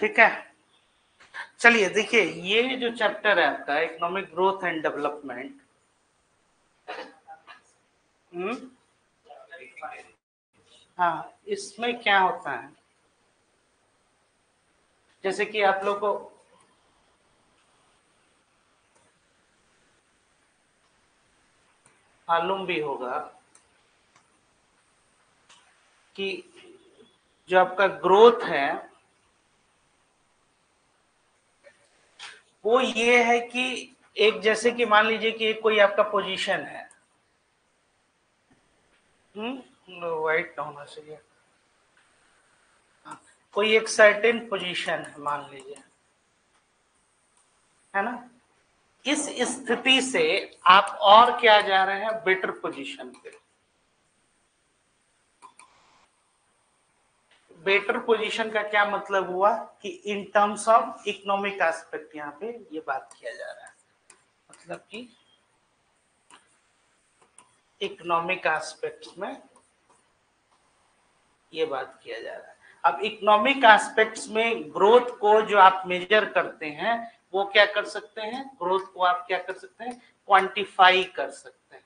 ठीक है, चलिए देखिए, ये जो चैप्टर है आपका इकोनॉमिक ग्रोथ एंड डेवलपमेंट, हाँ, इसमें क्या होता है, जैसे कि आप लोग को मालूम भी होगा कि जो आपका ग्रोथ है वो ये है कि एक, जैसे कि मान लीजिए कि एक कोई आपका पोजीशन है, वाइट होना चाहिए, कोई एक सर्टेन पोजीशन है मान लीजिए, है ना, इस स्थिति से आप और क्या जा रहे हैं, बेटर पोजीशन पे। बेटर पोजीशन का क्या मतलब हुआ कि in terms of economic aspect यहाँ पे ये बात किया जा रहा है, मतलब कि इकोनॉमिक एस्पेक्ट्स में ये बात किया जा रहा है। अब इकोनॉमिक एस्पेक्ट्स में ग्रोथ को जो आप मेजर करते हैं वो क्या कर सकते हैं, ग्रोथ को आप क्या कर सकते हैं, क्वांटिफाई कर सकते हैं,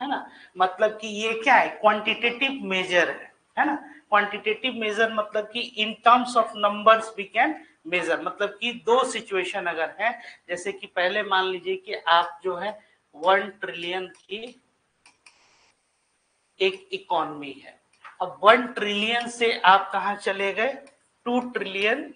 है ना। मतलब कि ये क्या है, क्वांटिटेटिव मेजर है ना। क्वांटिटेटिव मेजर मतलब कि in terms of numbers we can measure, मतलब कि दो सिचुएशन अगर है, जैसे कि पहले मान लीजिए कि आप जो है 1 ट्रिलियन की एक इकोनॉमी है, अब 1 ट्रिलियन से आप कहा चले गए 2 ट्रिलियन,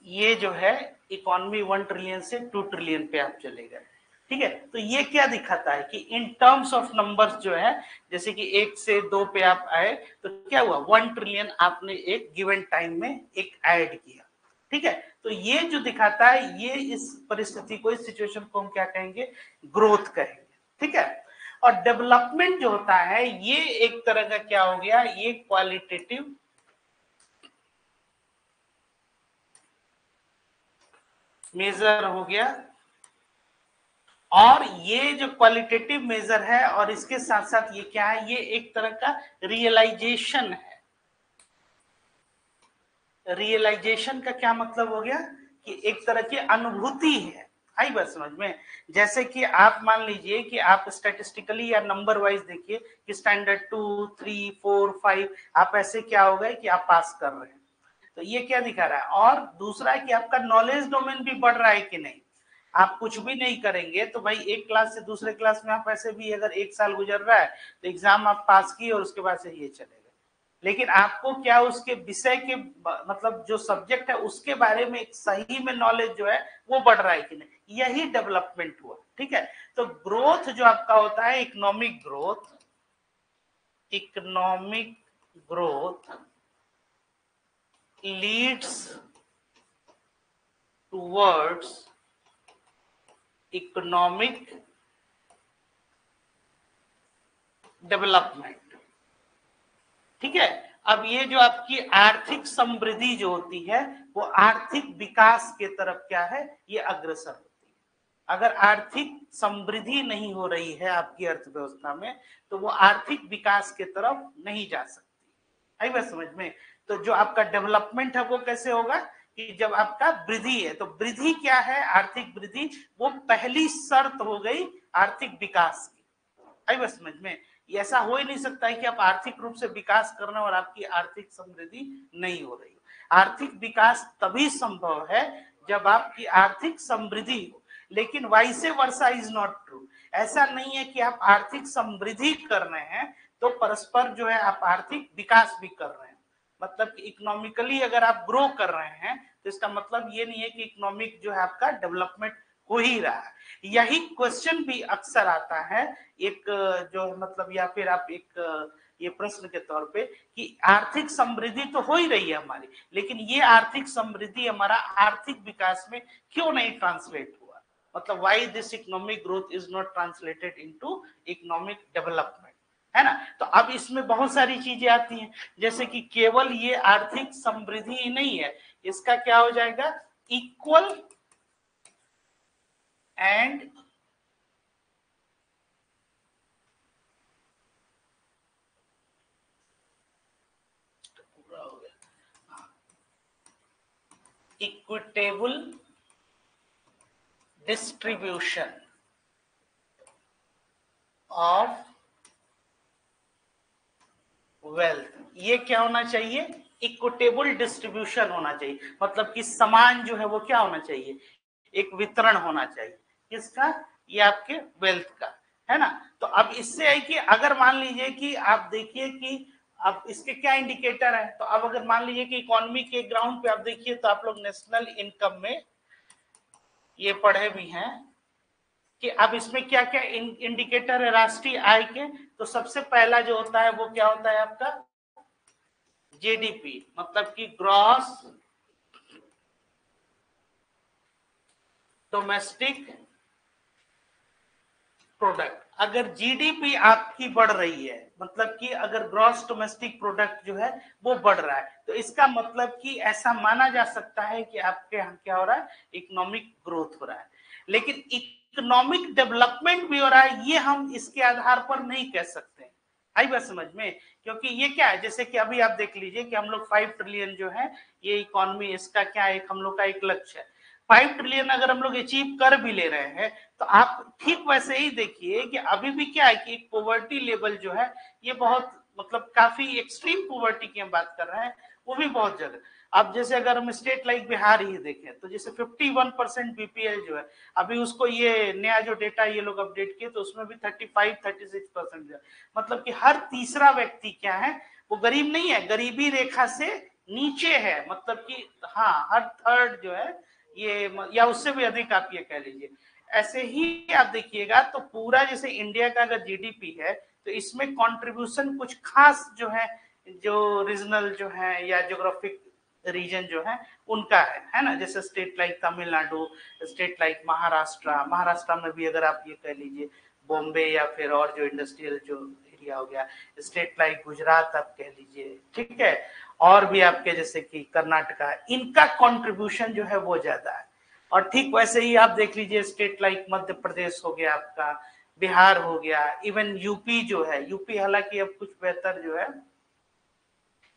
ये जो है इकोनॉमी 1 ट्रिलियन से 2 ट्रिलियन पे आप चले गए, ठीक है। तो ये क्या दिखाता है कि इन टर्म्स ऑफ नंबर्स जो है, जैसे कि 1 से 2 पे आप आए तो क्या हुआ, 1 ट्रिलियन आपने एक गिवन टाइम में एक ऐड किया, ठीक है। तो ये जो दिखाता है, ये इस परिस्थिति को, इस सिचुएशन को हम क्या कहेंगे, ग्रोथ कहेंगे, ठीक है। और डेवलपमेंट जो होता है ये एक तरह का क्या हो गया, ये क्वालिटेटिव मेजर हो गया, और ये जो क्वालिटेटिव मेजर है और इसके साथ साथ ये क्या है, ये एक तरह का रियलाइजेशन है। रियलाइजेशन का क्या मतलब हो गया कि एक तरह की अनुभूति है, आई बात समझ में। जैसे कि आप मान लीजिए कि आप स्टैटिस्टिकली या नंबर वाइज देखिए कि स्टैंडर्ड 2, 3, 4, 5 आप ऐसे क्या हो गए कि आप पास कर रहे हैं, तो ये क्या दिखा रहा है। और दूसरा है कि आपका नॉलेज डोमेन भी बढ़ रहा है कि नहीं। आप कुछ भी नहीं करेंगे तो भाई एक क्लास से दूसरे क्लास में आप ऐसे भी, अगर 1 साल गुजर रहा है तो एग्जाम आप पास किए और उसके बाद से ये चलेगा, लेकिन आपको क्या उसके विषय के मतलब जो सब्जेक्ट है उसके बारे में एक सही में नॉलेज जो है वो बढ़ रहा है कि नहीं, यही डेवलपमेंट हुआ, ठीक है। तो ग्रोथ जो आपका होता है economic growth, economic growth leads towards economic development, ठीक है। अब ये जो आपकी आर्थिक समृद्धि जो होती है वो आर्थिक विकास के तरफ क्या है, ये अग्रसर होती है। अगर आर्थिक समृद्धि नहीं हो रही है आपकी अर्थव्यवस्था में तो वो आर्थिक विकास के तरफ नहीं जा सकती, आई बात समझ में। तो जो आपका डेवलपमेंट है वो कैसे होगा कि जब आपका वृद्धि है, तो वृद्धि क्या है, आर्थिक वृद्धि, वो पहली शर्त हो गई आर्थिक विकास की, आई बात समझ में। ऐसा हो ही नहीं सकता है कि आप आर्थिक रूप से विकास कर रहे हो और आपकी आर्थिक समृद्धि नहीं हो रही हो। आर्थिक विकास तभी संभव है जब आपकी आर्थिक समृद्धि हो, लेकिन vice versa is not true. ऐसा नहीं है कि आप आर्थिक समृद्धि कर रहे हैं तो परस्पर जो है आप आर्थिक विकास भी कर रहे हैं। मतलब कि इकोनॉमिकली अगर आप ग्रो कर रहे हैं तो इसका मतलब ये नहीं है कि इकोनॉमिक जो है आपका डेवलपमेंट हो ही रहा है। यही क्वेश्चन भी अक्सर आता है एक, जो मतलब, या फिर आप एक ये प्रश्न के तौर पे कि आर्थिक समृद्धि तो हो ही रही है हमारी, लेकिन ये आर्थिक समृद्धि हमारा आर्थिक विकास में क्यों नहीं ट्रांसलेट हुआ, मतलब why this economic growth is not translated into economic development, है ना। तो अब इसमें बहुत सारी चीजें आती हैं, जैसे कि केवल ये आर्थिक समृद्धि ही नहीं है, इसका क्या हो जाएगा, equal and equitable distribution of wealth, ये क्या होना चाहिए? इक्विटेबल डिस्ट्रीब्यूशन होना चाहिए, मतलब कि समान जो है वो क्या होना चाहिए? एक वितरण होना चाहिए। किसका? ये आपके वेल्थ का, है ना। तो अब इससे है कि अगर मान लीजिए कि आप देखिए कि अब इसके क्या इंडिकेटर है, तो अब अगर मान लीजिए कि इकोनॉमी के ग्राउंड पे आप देखिए तो आप लोग नेशनल इनकम में ये पढ़े भी हैं कि अब इसमें क्या क्या इंडिकेटर है राष्ट्रीय आय के। तो सबसे पहला जो होता है वो क्या होता है आपका? जीडीपी, मतलब कि ग्रॉस डोमेस्टिक प्रोडक्ट। अगर जीडीपी आपकी बढ़ रही है, मतलब कि अगर ग्रॉस डोमेस्टिक प्रोडक्ट जो है वो बढ़ रहा है, तो इसका मतलब कि ऐसा माना जा सकता है कि आपके यहाँ क्या हो रहा है? इकोनॉमिक ग्रोथ हो रहा है। लेकिन इकोनॉमिक डेवलपमेंट भी हो रहा है, ये हम इसके आधार पर नहीं कह सकते। आई बात समझ में? क्योंकि ये क्या है, जैसे कि अभी आप देख लीजिए कि हम लोग 5 ट्रिलियन जो है ये इकोनॉमी, इसका क्या एक हम लोग का एक लक्ष्य है। 5 ट्रिलियन अगर हम लोग अचीव कर भी ले रहे हैं, तो आप ठीक वैसे ही देखिए कि अभी भी क्या है कि पॉवर्टी लेवल जो है ये बहुत, मतलब काफी एक्सट्रीम पॉवर्टी की हम बात कर रहे हैं, वो भी बहुत जगह। अब जैसे अगर हम स्टेट लाइक बिहार ही देखें, तो जैसे 51% बीपीएल जो है, अभी उसको ये नया जो डेटा ये लोग अपडेट किए तो उसमें भी 35-36% है। मतलब कि हर तीसरा व्यक्ति क्या है, वो गरीब नहीं है, गरीबी रेखा से नीचे है। मतलब कि हाँ, हर थर्ड जो है ये, या उससे भी अधिक आप ये कह लीजिए। ऐसे ही आप देखिएगा तो पूरा जैसे इंडिया का अगर जीडीपी है, तो इसमें कंट्रीब्यूशन कुछ खास जो है, जो रीजनल जो है या ज्योग्राफिक रीजन जो है उनका है ना। जैसे state like Tamil Nadu, state like Maharashtra में भी अगर आप ये कह लीजिए बॉम्बे, या फिर और जो इंडस्ट्रियल जो एरिया हो गया, स्टेट लाइक गुजरात आप कह लीजिए, ठीक है। और भी आपके जैसे कि कर्नाटका, इनका कंट्रीब्यूशन जो है वो ज्यादा है। और ठीक वैसे ही आप देख लीजिए स्टेट लाइक मध्य प्रदेश हो गया आपका, बिहार हो गया, इवन यूपी जो है, यूपी हालांकि अब कुछ बेहतर जो है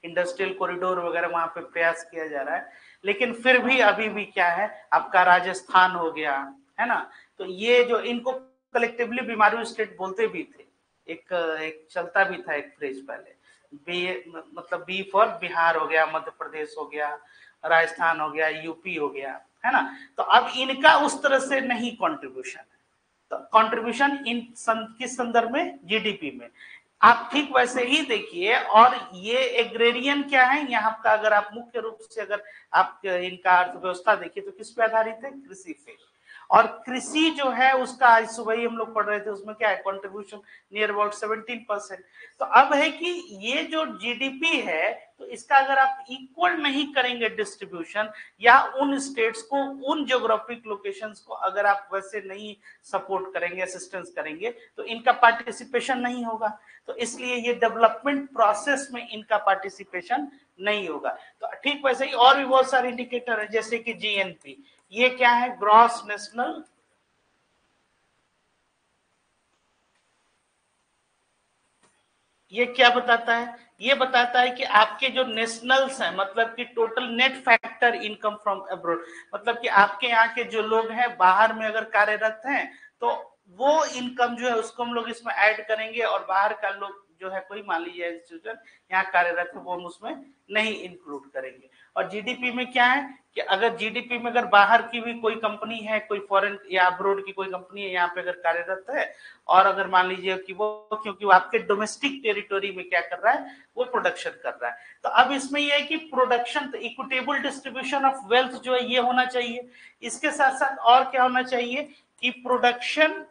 इंडस्ट्रियल कॉरिडोर वगैरह वहां पे प्रयास किया जा रहा है, लेकिन फिर भी अभी भी क्या है आपका राजस्थान हो गया, है ना। तो ये जो इनको कलेक्टिवली बीमारू स्टेट बोलते भी थे, एक चलता भी था एक फ्रेज पहले, मतलब बी फॉर बिहार हो गया, मध्य प्रदेश हो गया, राजस्थान हो गया, यूपी हो गया, है ना। तो अब इनका उस तरह से नहीं कंट्रीब्यूशन है। तो कंट्रीब्यूशन किस संदर्भ में? जीडीपी में। आप ठीक वैसे ही देखिए, और ये एग्रेरियन क्या है यहाँ का, अगर आप मुख्य रूप से अगर आप इनका अर्थव्यवस्था देखिए तो किस पे आधारित है? कृषि पे। और कृषि जो है उसका आज सुबह ही हम लोग पढ़ रहे थे, उसमें क्या है कंट्रीब्यूशन नियर अबाउट 17%। तो अब है कि ये जो जीडीपी है, तो इसका अगर आप इक्वल नहीं करेंगे डिस्ट्रीब्यूशन, या उन स्टेट्स को, उन ज्योग्राफिक लोकेशंस को अगर आप वैसे नहीं सपोर्ट करेंगे, असिस्टेंस करेंगे, तो इनका पार्टिसिपेशन नहीं होगा। तो इसलिए ये डेवलपमेंट प्रोसेस में इनका पार्टिसिपेशन नहीं होगा। तो ठीक वैसे ही और भी बहुत सारे इंडिकेटर है, जैसे कि जीएनपी, ये क्या है? ग्रॉस नेशनल, ये क्या बताता है? ये बताता है कि आपके जो नेशनल्स हैं, मतलब कि total net factor income from abroad, मतलब कि आपके यहाँ के जो लोग हैं बाहर में अगर कार्यरत हैं, तो वो इनकम जो है उसको हम लोग इसमें ऐड करेंगे, और बाहर का लोग जो है कोई मान लीजिए इंस्टीट्यूशन यहाँ कार्यरत है वो हम उसमें नहीं इंक्लूड करेंगे। और जीडीपी में क्या है कि अगर जीडीपी में अगर बाहर की भी कोई कंपनी है, कोई फॉरेन या अब्रोड की कोई कंपनी है यहाँ पे अगर कार्यरत है, और अगर मान लीजिए कि वो, क्योंकि वो आपके डोमेस्टिक टेरिटोरी में क्या कर रहा है, वो प्रोडक्शन कर रहा है, तो अब इसमें यह है कि production, equitable distribution of wealth जो है ये होना चाहिए। इसके साथ साथ और क्या होना चाहिए कि प्रोडक्शन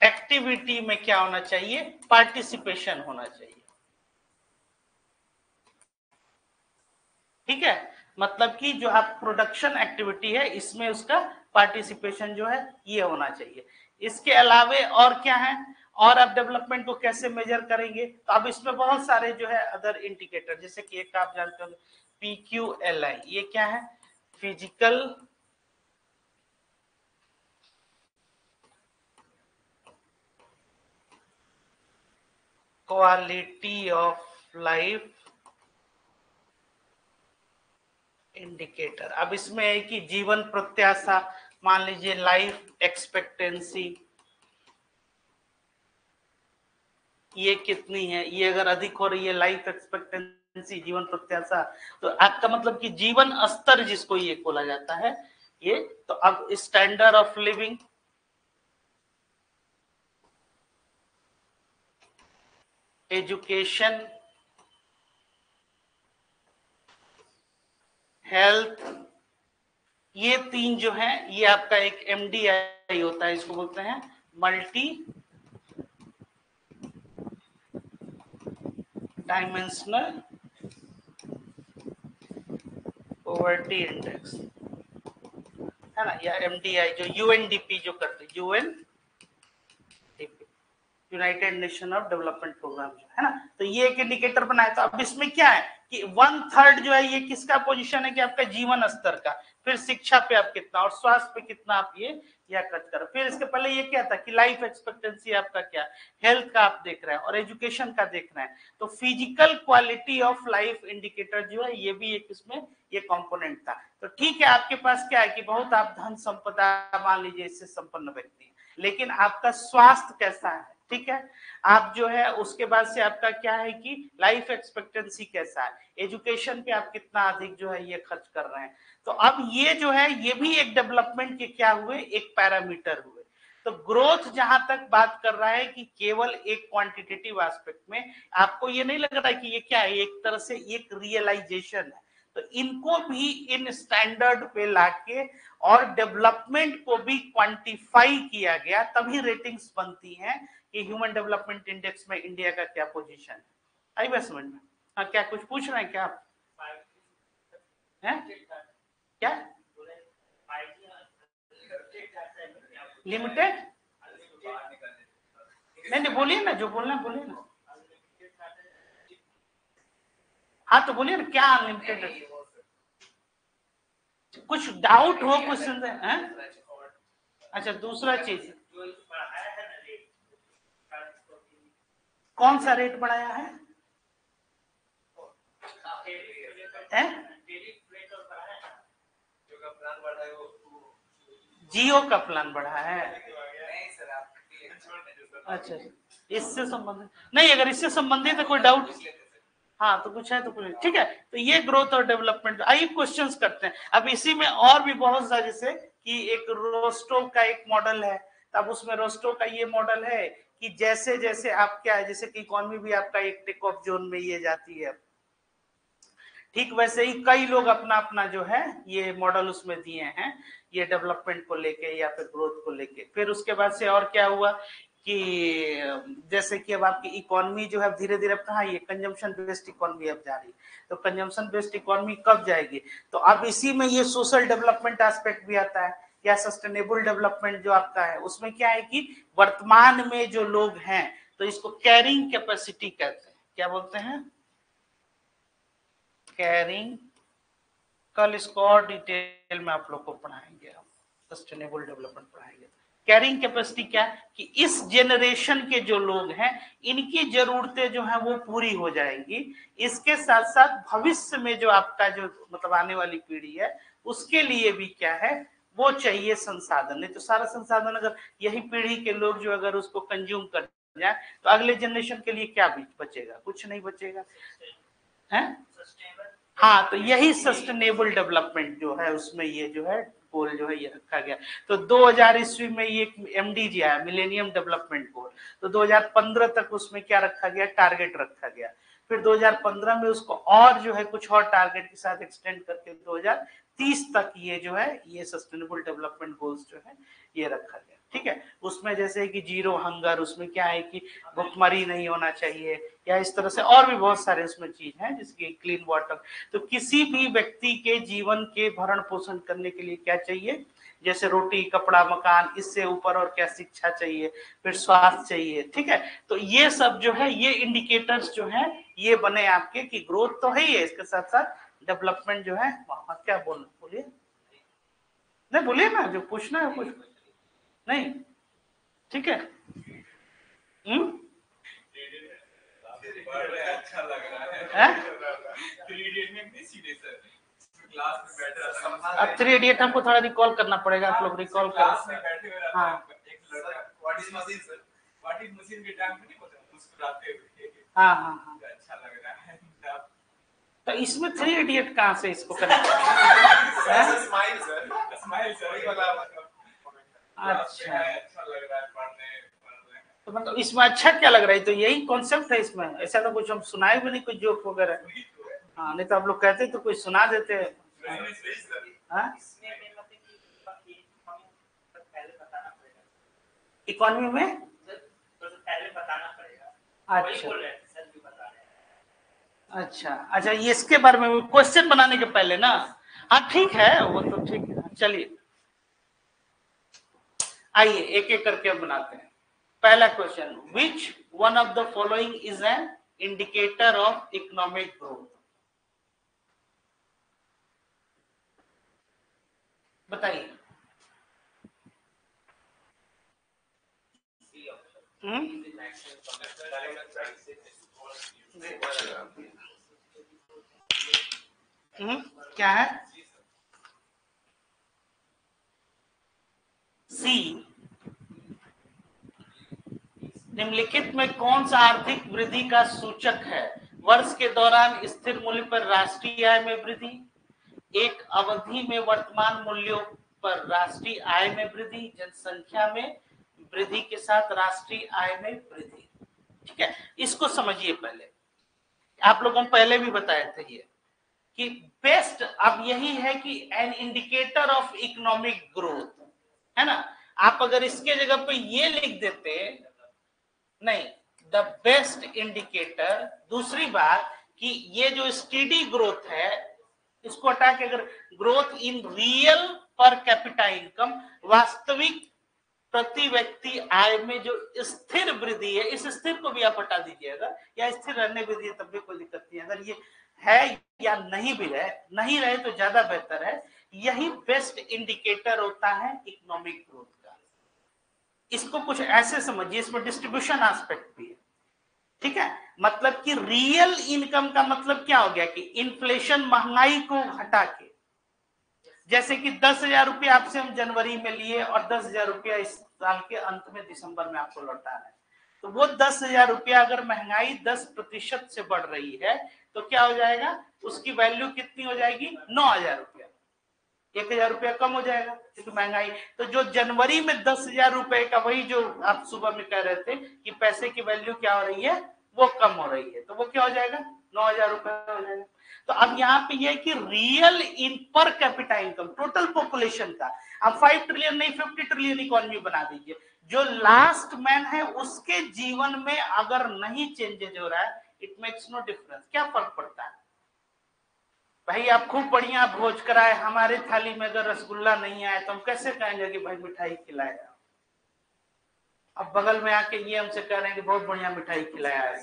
एक्टिविटी में क्या होना चाहिए? पार्टिसिपेशन होना चाहिए। ठीक है, मतलब कि जो आप प्रोडक्शन एक्टिविटी है इसमें उसका पार्टिसिपेशन जो है ये होना चाहिए। इसके अलावे और क्या है, और आप डेवलपमेंट को कैसे मेजर करेंगे? तो अब इसमें बहुत सारे जो है अदर इंडिकेटर, जैसे कि एक आप जानते हो PQLI, ये क्या है? Physical quality of life indicator. अब इसमें है कि जीवन प्रत्याशा, मान लीजिए लाइफ एक्सपेक्टेंसी ये कितनी है, ये अगर अधिक हो रही है लाइफ एक्सपेक्टेंसी जीवन प्रत्याशा, तो आपका मतलब कि जीवन स्तर जिसको ये बोला जाता है ये। तो अब standard of living, education, health, ये तीन जो है ये आपका एक MDI होता है, इसको बोलते हैं मल्टी डायमेंशनल पॉवर्टी इंडेक्स, है ना, या MDI जो UNDP जो करते हैं, UNDP united nation of development programme, है ना। तो ये एक इंडिकेटर बनाया। तो अब इसमें क्या है कि 1/3 जो है ये किसका पोजीशन है कि आपका जीवन स्तर का, फिर शिक्षा पे आप कितना और स्वास्थ्य पे कितना आप ये या खर्च कर। फिर इसके पहले ये क्या था कि लाइफ एक्सपेक्टेंसी आपका क्या, हेल्थ का आप देख रहे हैं और एजुकेशन का देख रहे हैं। तो physical quality of life indicator जो है ये भी एक इसमें ये कंपोनेंट था। तो ठीक है, आपके पास क्या है कि बहुत आप धन संपदा मान लीजिए इससे संपन्न व्यक्ति है, लेकिन आपका स्वास्थ्य कैसा है, ठीक है, आप जो है उसके बाद से आपका क्या है कि लाइफ एक्सपेक्टेंसी कैसा है, एजुकेशन पे आप कितना अधिक जो है ये खर्च कर रहे हैं। तो अब ये जो है ये भी एक डेवलपमेंट के क्या हुए, एक पैरामीटर हुए। तो ग्रोथ जहां तक बात कर रहा है कि केवल एक क्वांटिटेटिव एस्पेक्ट में, आपको ये नहीं लग रहा है कि ये क्या है, एक तरह से एक रियलाइजेशन है। तो इनको भी इन स्टैंडर्ड पे लाके और डेवलपमेंट को भी क्वांटिफाई किया गया, तभी रेटिंग्स बनती हैं कि ह्यूमन डेवलपमेंट इंडेक्स में इंडिया का क्या पोजीशन है। आई बात समझ में? हाँ, क्या कुछ पूछ रहे हैं क्या आप? हैं? क्या लिमिटेड? नहीं नहीं, बोलिए ना, जो बोलना है बोलिए ना। हाँ तो बोलिए ना, क्या अनलिमिटेड? कुछ डाउट हो क्वेश्चन है? अच्छा, दूसरा चीज कौन सा रेट बढ़ाया है? जियो का प्लान बढ़ा है? अच्छा, इससे संबंधित नहीं, अगर इससे संबंधित है कोई डाउट, हाँ तो कुछ है तो कुछ, ठीक है। तो ये ग्रोथ और डेवलपमेंट, आइए क्वेश्चंस करते हैं। अब इसी में और भी बहुत सारे, जैसे कि एक रोस्टो का एक मॉडल है, तब उसमें रोस्टो का ये मॉडल है कि जैसे जैसे आप क्या है, जैसे कि इकोनॉमी भी आपका एक टेक ऑफ जोन में ये जाती है, ठीक वैसे ही कई लोग अपना अपना जो है ये मॉडल उसमें दिए हैं, ये डेवलपमेंट को लेके या फिर ग्रोथ को लेके। फिर उसके बाद से और क्या हुआ कि जैसे कि अब आपकी इकोनॉमी जो है धीरे धीरे कहाँ, ये कंजम्पशन बेस्ड इकोनॉमी अब जा रही है। तो कंजम्पशन बेस्ड इकोनॉमी कब जाएगी, तो अब इसी में ये सोशल डेवलपमेंट एस्पेक्ट भी आता है, या सस्टेनेबल डेवलपमेंट जो आपका है उसमें क्या है कि वर्तमान में जो लोग हैं, तो इसको कैरिंग कैपेसिटी कहते हैं। क्या बोलते हैं? कैरिंग। कल इसको और डिटेल में आप लोग को पढ़ाएंगे, हम सस्टेनेबल डेवलपमेंट पढ़ाएंगे। कैरिंग कैपेसिटी क्या है कि इस जनरेशन के जो लोग हैं इनकी जरूरतें जो है वो पूरी हो जाएंगी, इसके साथ साथ भविष्य में जो आपका जो मतलब आने वाली पीढ़ी है उसके लिए भी क्या है वो चाहिए संसाधन। नहीं तो सारा संसाधन अगर यही पीढ़ी के लोग जो अगर उसको कंज्यूम कर जाए तो अगले जनरेशन के लिए क्या बचेगा, कुछ नहीं बचेगा है। हाँ, तो यही सस्टेनेबल डेवलपमेंट जो है उसमें ये जो है गोल जो है ये रखा गया। तो 2000 ईस्वी में ये MDG आया, मिलेनियम डेवलपमेंट गोल। तो 2015 तक उसमें क्या रखा गया, टारगेट रखा गया। फिर 2015 में उसको और जो है कुछ और टारगेट के साथ एक्सटेंड करके 2030 तक ये जो है ये सस्टेनेबल डेवलपमेंट गोल्स जो है ये रखा गया, ठीक है। उसमें जैसे कि जीरो हंगर, उसमें क्या है कि भुखमरी नहीं होना चाहिए, या इस तरह से और भी बहुत सारे उसमें चीज है, जिसकी क्लीन वाटर। तो किसी भी व्यक्ति के जीवन के भरण पोषण करने के लिए क्या चाहिए, जैसे रोटी कपड़ा मकान, इससे ऊपर और क्या, शिक्षा चाहिए, फिर स्वास्थ्य चाहिए, ठीक है। तो ये सब जो है ये इंडिकेटर्स जो है ये बने आपके कि ग्रोथ तो है ही है, इसके साथ साथ डेवलपमेंट जो है वहां क्या बोलिए, नहीं बोलिए ना, जो पूछना है कुछ नहीं, ठीक है। हम्म, अच्छा लग रहा है। अब 3 इडियट हमको थोड़ा रिकॉल करना पड़ेगा, आप लोग रिकॉल करो। हाँ हाँ हाँ हाँ, अच्छा लग रहा है। तो इसमें 3 इडियट कहाँ से इसको करें? अच्छा, अच्छा लग रहा है पढ़ने। तो मतलब इसमें अच्छा क्या लग रहा है? तो यही कॉन्सेप्ट है इसमें, ऐसा तो कुछ हम सुनाए भी नहीं, कुछ जोक वगैरह। हाँ, नहीं तो आप लोग कहते तो कुछ सुना देते। हाँ, इकोनॉमी में पहले बताना पड़ेगा। अच्छा अच्छा अच्छा, ये इसके बारे में क्वेश्चन बनाने के पहले ना? हाँ ठीक है, वो तो ठीक है। चलिए आइए एक एक करके बनाते हैं। पहला question, which one of the following is an indicator of economic growth? बताइए। क्या है? सी। निम्नलिखित में कौन सा आर्थिक वृद्धि का सूचक है? वर्ष के दौरान स्थिर मूल्य पर राष्ट्रीय आय में वृद्धि, एक अवधि में वर्तमान मूल्यों पर राष्ट्रीय आय में वृद्धि, जनसंख्या में वृद्धि के साथ राष्ट्रीय आय में वृद्धि। ठीक है, इसको समझिए पहले। आप लोगों को पहले भी बताए थे ये कि बेस्ट अब यही है कि an indicator of economic growth, है ना? आप अगर इसके जगह पे ये लिख देते, नहीं, द बेस्ट इंडिकेटर। दूसरी बात कि ये जो स्टेडी ग्रोथ है, इसको हटा के अगर growth in real per capita income, वास्तविक प्रति व्यक्ति आय में जो स्थिर वृद्धि है, इस स्थिर को भी आप हटा दीजिएगा, या स्थिर रहने भी दिए तब भी कोई दिक्कत नहीं है। अगर ये है या नहीं भी रहे, नहीं रहे तो ज्यादा बेहतर है। यही बेस्ट इंडिकेटर होता है इकोनॉमिक ग्रोथ का। इसको कुछ ऐसे समझिए, इसमें डिस्ट्रीब्यूशन एस्पेक्ट भी है। ठीक है, मतलब कि रियल इनकम का मतलब क्या हो गया कि इन्फ्लेशन, महंगाई को हटा के, जैसे कि 10,000 रुपया आपसे हम जनवरी में लिए और 10,000 रुपया इस साल के अंत में दिसंबर में आपको लौटाना है, तो वो 10,000 रुपया अगर महंगाई 10% से बढ़ रही है तो क्या हो जाएगा? उसकी वैल्यू कितनी हो जाएगी? 9,000 रुपया। 1,000 रुपया कम हो जाएगा क्योंकि महंगाई। तो जो जनवरी में 10,000 रुपए का, वही जो आप सुबह में कह रहे थे कि पैसे की वैल्यू क्या हो रही है, वो कम हो रही है, तो वो क्या हो जाएगा? 9,000 रुपए हो जाएगा। तो अब यहाँ पे ये कि real in per capita income total population का, अब 5 ट्रिलियन नहीं 50 ट्रिलियन इकोनॉमी बना दीजिए, जो लास्ट मैन है उसके जीवन में अगर नहीं चेंजेज हो रहा है, इट मेक्स नो डिफरेंस। क्या फर्क पड़ता है भाई? आप खूब बढ़िया भोज कराए, हमारे थाली में अगर रसगुल्ला नहीं आए तो हम कैसे कहेंगे कि भाई मिठाई खिलाया? अब बगल में आके ये हमसे कह रहे हैं कि बहुत बढ़िया मिठाई खिलाया है,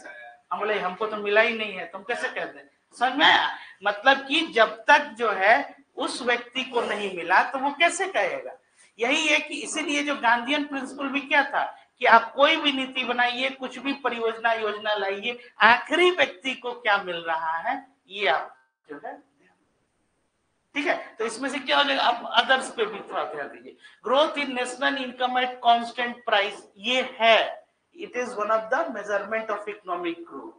हम बोले हमको तो मिला ही नहीं है, तुम कैसे कहते हैं? समझ में आया? मतलब कि जब तक जो है उस व्यक्ति को नहीं मिला तो वो कैसे कहेगा? यही है कि इसीलिए जो गांधीयन प्रिंसिपल भी क्या था कि आप कोई भी नीति बनाइए, कुछ भी परियोजना योजना लाइए, आखिरी व्यक्ति को क्या मिल रहा है ये आप जो है। ठीक है, तो इसमें से क्या हो जाएगा? आप अदर्स पे भी थोड़ा ध्यान दीजिए। Growth in national income at constant price, ये है, it is one of the measurement of economic growth.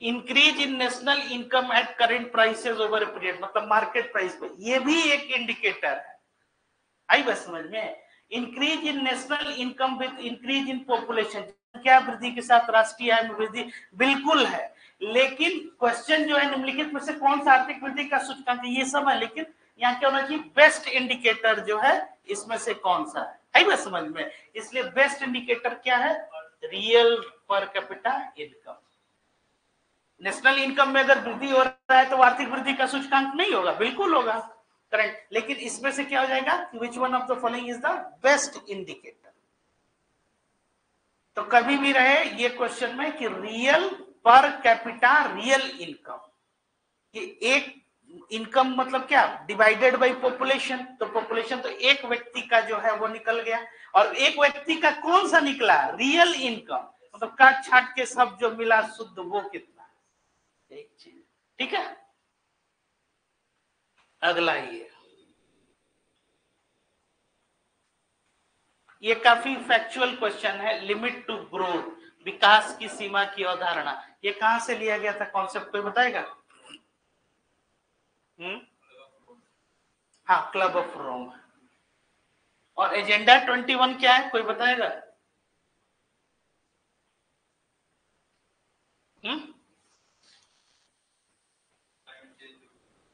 Increase in national income at current prices over a period, मतलब मार्केट प्राइस पे, ये भी एक इंडिकेटर है। आई बस समझ में? Increase in national income with increase in population, क्या वृद्धि के साथ राष्ट्रीय आय में वृद्धि, बिल्कुल है। लेकिन क्वेश्चन जो है निम्नलिखित में से कौन सा आर्थिक वृद्धि का सूचकांक है, ये सब है, लेकिन यहाँ क्या होना चाहिए? बेस्ट इंडिकेटर जो है इसमें से कौन सा है? आई बस समझ में? इसलिए बेस्ट इंडिकेटर क्या है? Real per capita income. National income में अगर वृद्धि हो रहा है तो आर्थिक वृद्धि का सूचकांक नहीं होगा, बिल्कुल होगा, करेक्ट। लेकिन इसमें से क्या हो जाएगा? विच one of the following is the best indicator. तो कभी भी रहे ये क्वेश्चन में कि रियल पर कैपिटा रियल इनकम, कि एक इनकम मतलब क्या? डिवाइडेड बाय पॉपुलेशन, तो पॉपुलेशन तो एक व्यक्ति का जो है वो निकल गया, और एक व्यक्ति का कौन सा निकला? रियल इनकम, मतलब काट छाट के सब जो मिला शुद्ध वो कितना? एक चीज। ठीक है, अगला ये काफी फैक्चुअल क्वेश्चन है। लिमिट टू ग्रोथ, विकास की सीमा की अवधारणा, ये कहां से लिया गया था? कॉन्सेप्ट कोई बताएगा? हाँ, क्लब ऑफ रोम। और एजेंडा 21 क्या है, कोई बताएगा?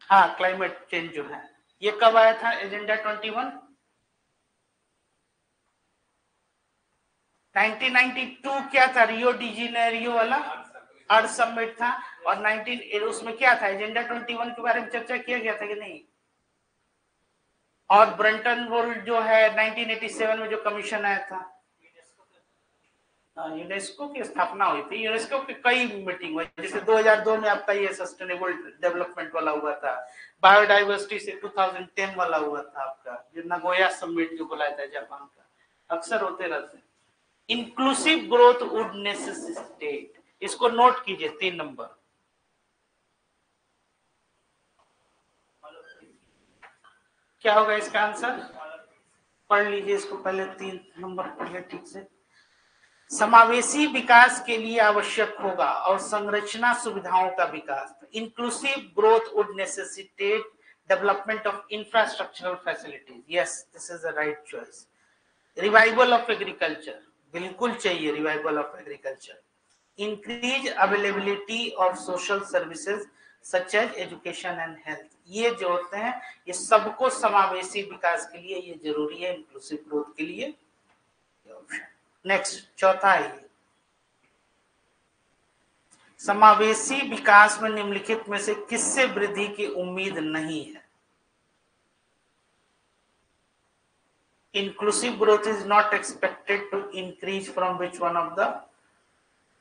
हाँ, क्लाइमेट चेंज जो है, ये कब आया था एजेंडा 21? 1992 क्या था? रियो डी जेनेरियो वाला अर्थ समिट था। और 19 उसमें क्या था? एजेंडा 21 के बारे में चर्चा किया गया था कि नहीं? और ब्रंटन वुड जो है 1987 में जो कमीशन आया था, यूनेस्को की स्थापना हुई थी। यूनेस्को की कई मीटिंग हुई, जैसे 2002 में आपका ये सस्टेनेबल डेवलपमेंट वाला हुआ था, बायोडाइवर्सिटी से 2010 वाला हुआ था आपका, जो नगोया समिट जो बुलाया था जापान का, अक्सर होते रहते हैं। इंक्लूसिव ग्रोथ वुड नेसेसिटेट, इसको नोट कीजिए 3 नंबर। क्या होगा इसका आंसर? पढ़ लीजिए इसको, पहले 3 नंबर पढ़िए ठीक से। समावेशी विकास के लिए आवश्यक होगा और संरचना सुविधाओं का विकास। Inclusive growth would necessitate development of infrastructural facilities. Yes, this is the right choice. Revival of agriculture, बिल्कुल चाहिए revival of agriculture. Increase availability of social services such as education and health, ये जो होते हैं ये सबको समावेशी विकास के लिए ये जरूरी है, इंक्लूसिव ग्रोथ के लिए। नेक्स्ट, चौथा है, समावेशी विकास में निम्नलिखित में से किससे वृद्धि की उम्मीद नहीं है? Inclusive growth is not expected to increase from which one of the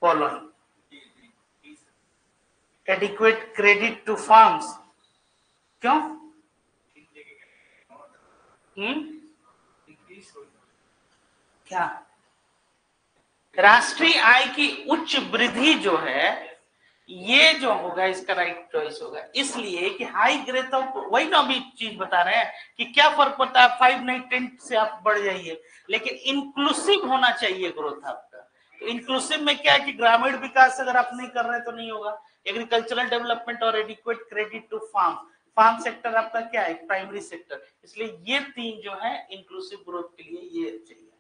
following? Adequate credit to farms, क्यों? क्या? राष्ट्रीय आय की उच्च वृद्धि जो है, ये जो होगा इसका राइट चॉइस होगा। इसलिए कि हाई ग्रोथ ऑफ, वही ना अभी चीज बता रहे हैं कि क्या फर्क पड़ता है, 5 नहीं 10 से आप बढ़ जाइए, लेकिन इंक्लूसिव होना चाहिए ग्रोथ आपका। तो इंक्लूसिव में क्या है कि ग्रामीण विकास अगर आप नहीं कर रहे हैं तो नहीं होगा। एग्रीकल्चरल डेवलपमेंट और adequate credit to farm, farm sector आपका क्या है? Primary sector. इसलिए ये 3 जो है इंक्लूसिव ग्रोथ के लिए ये चाहिए,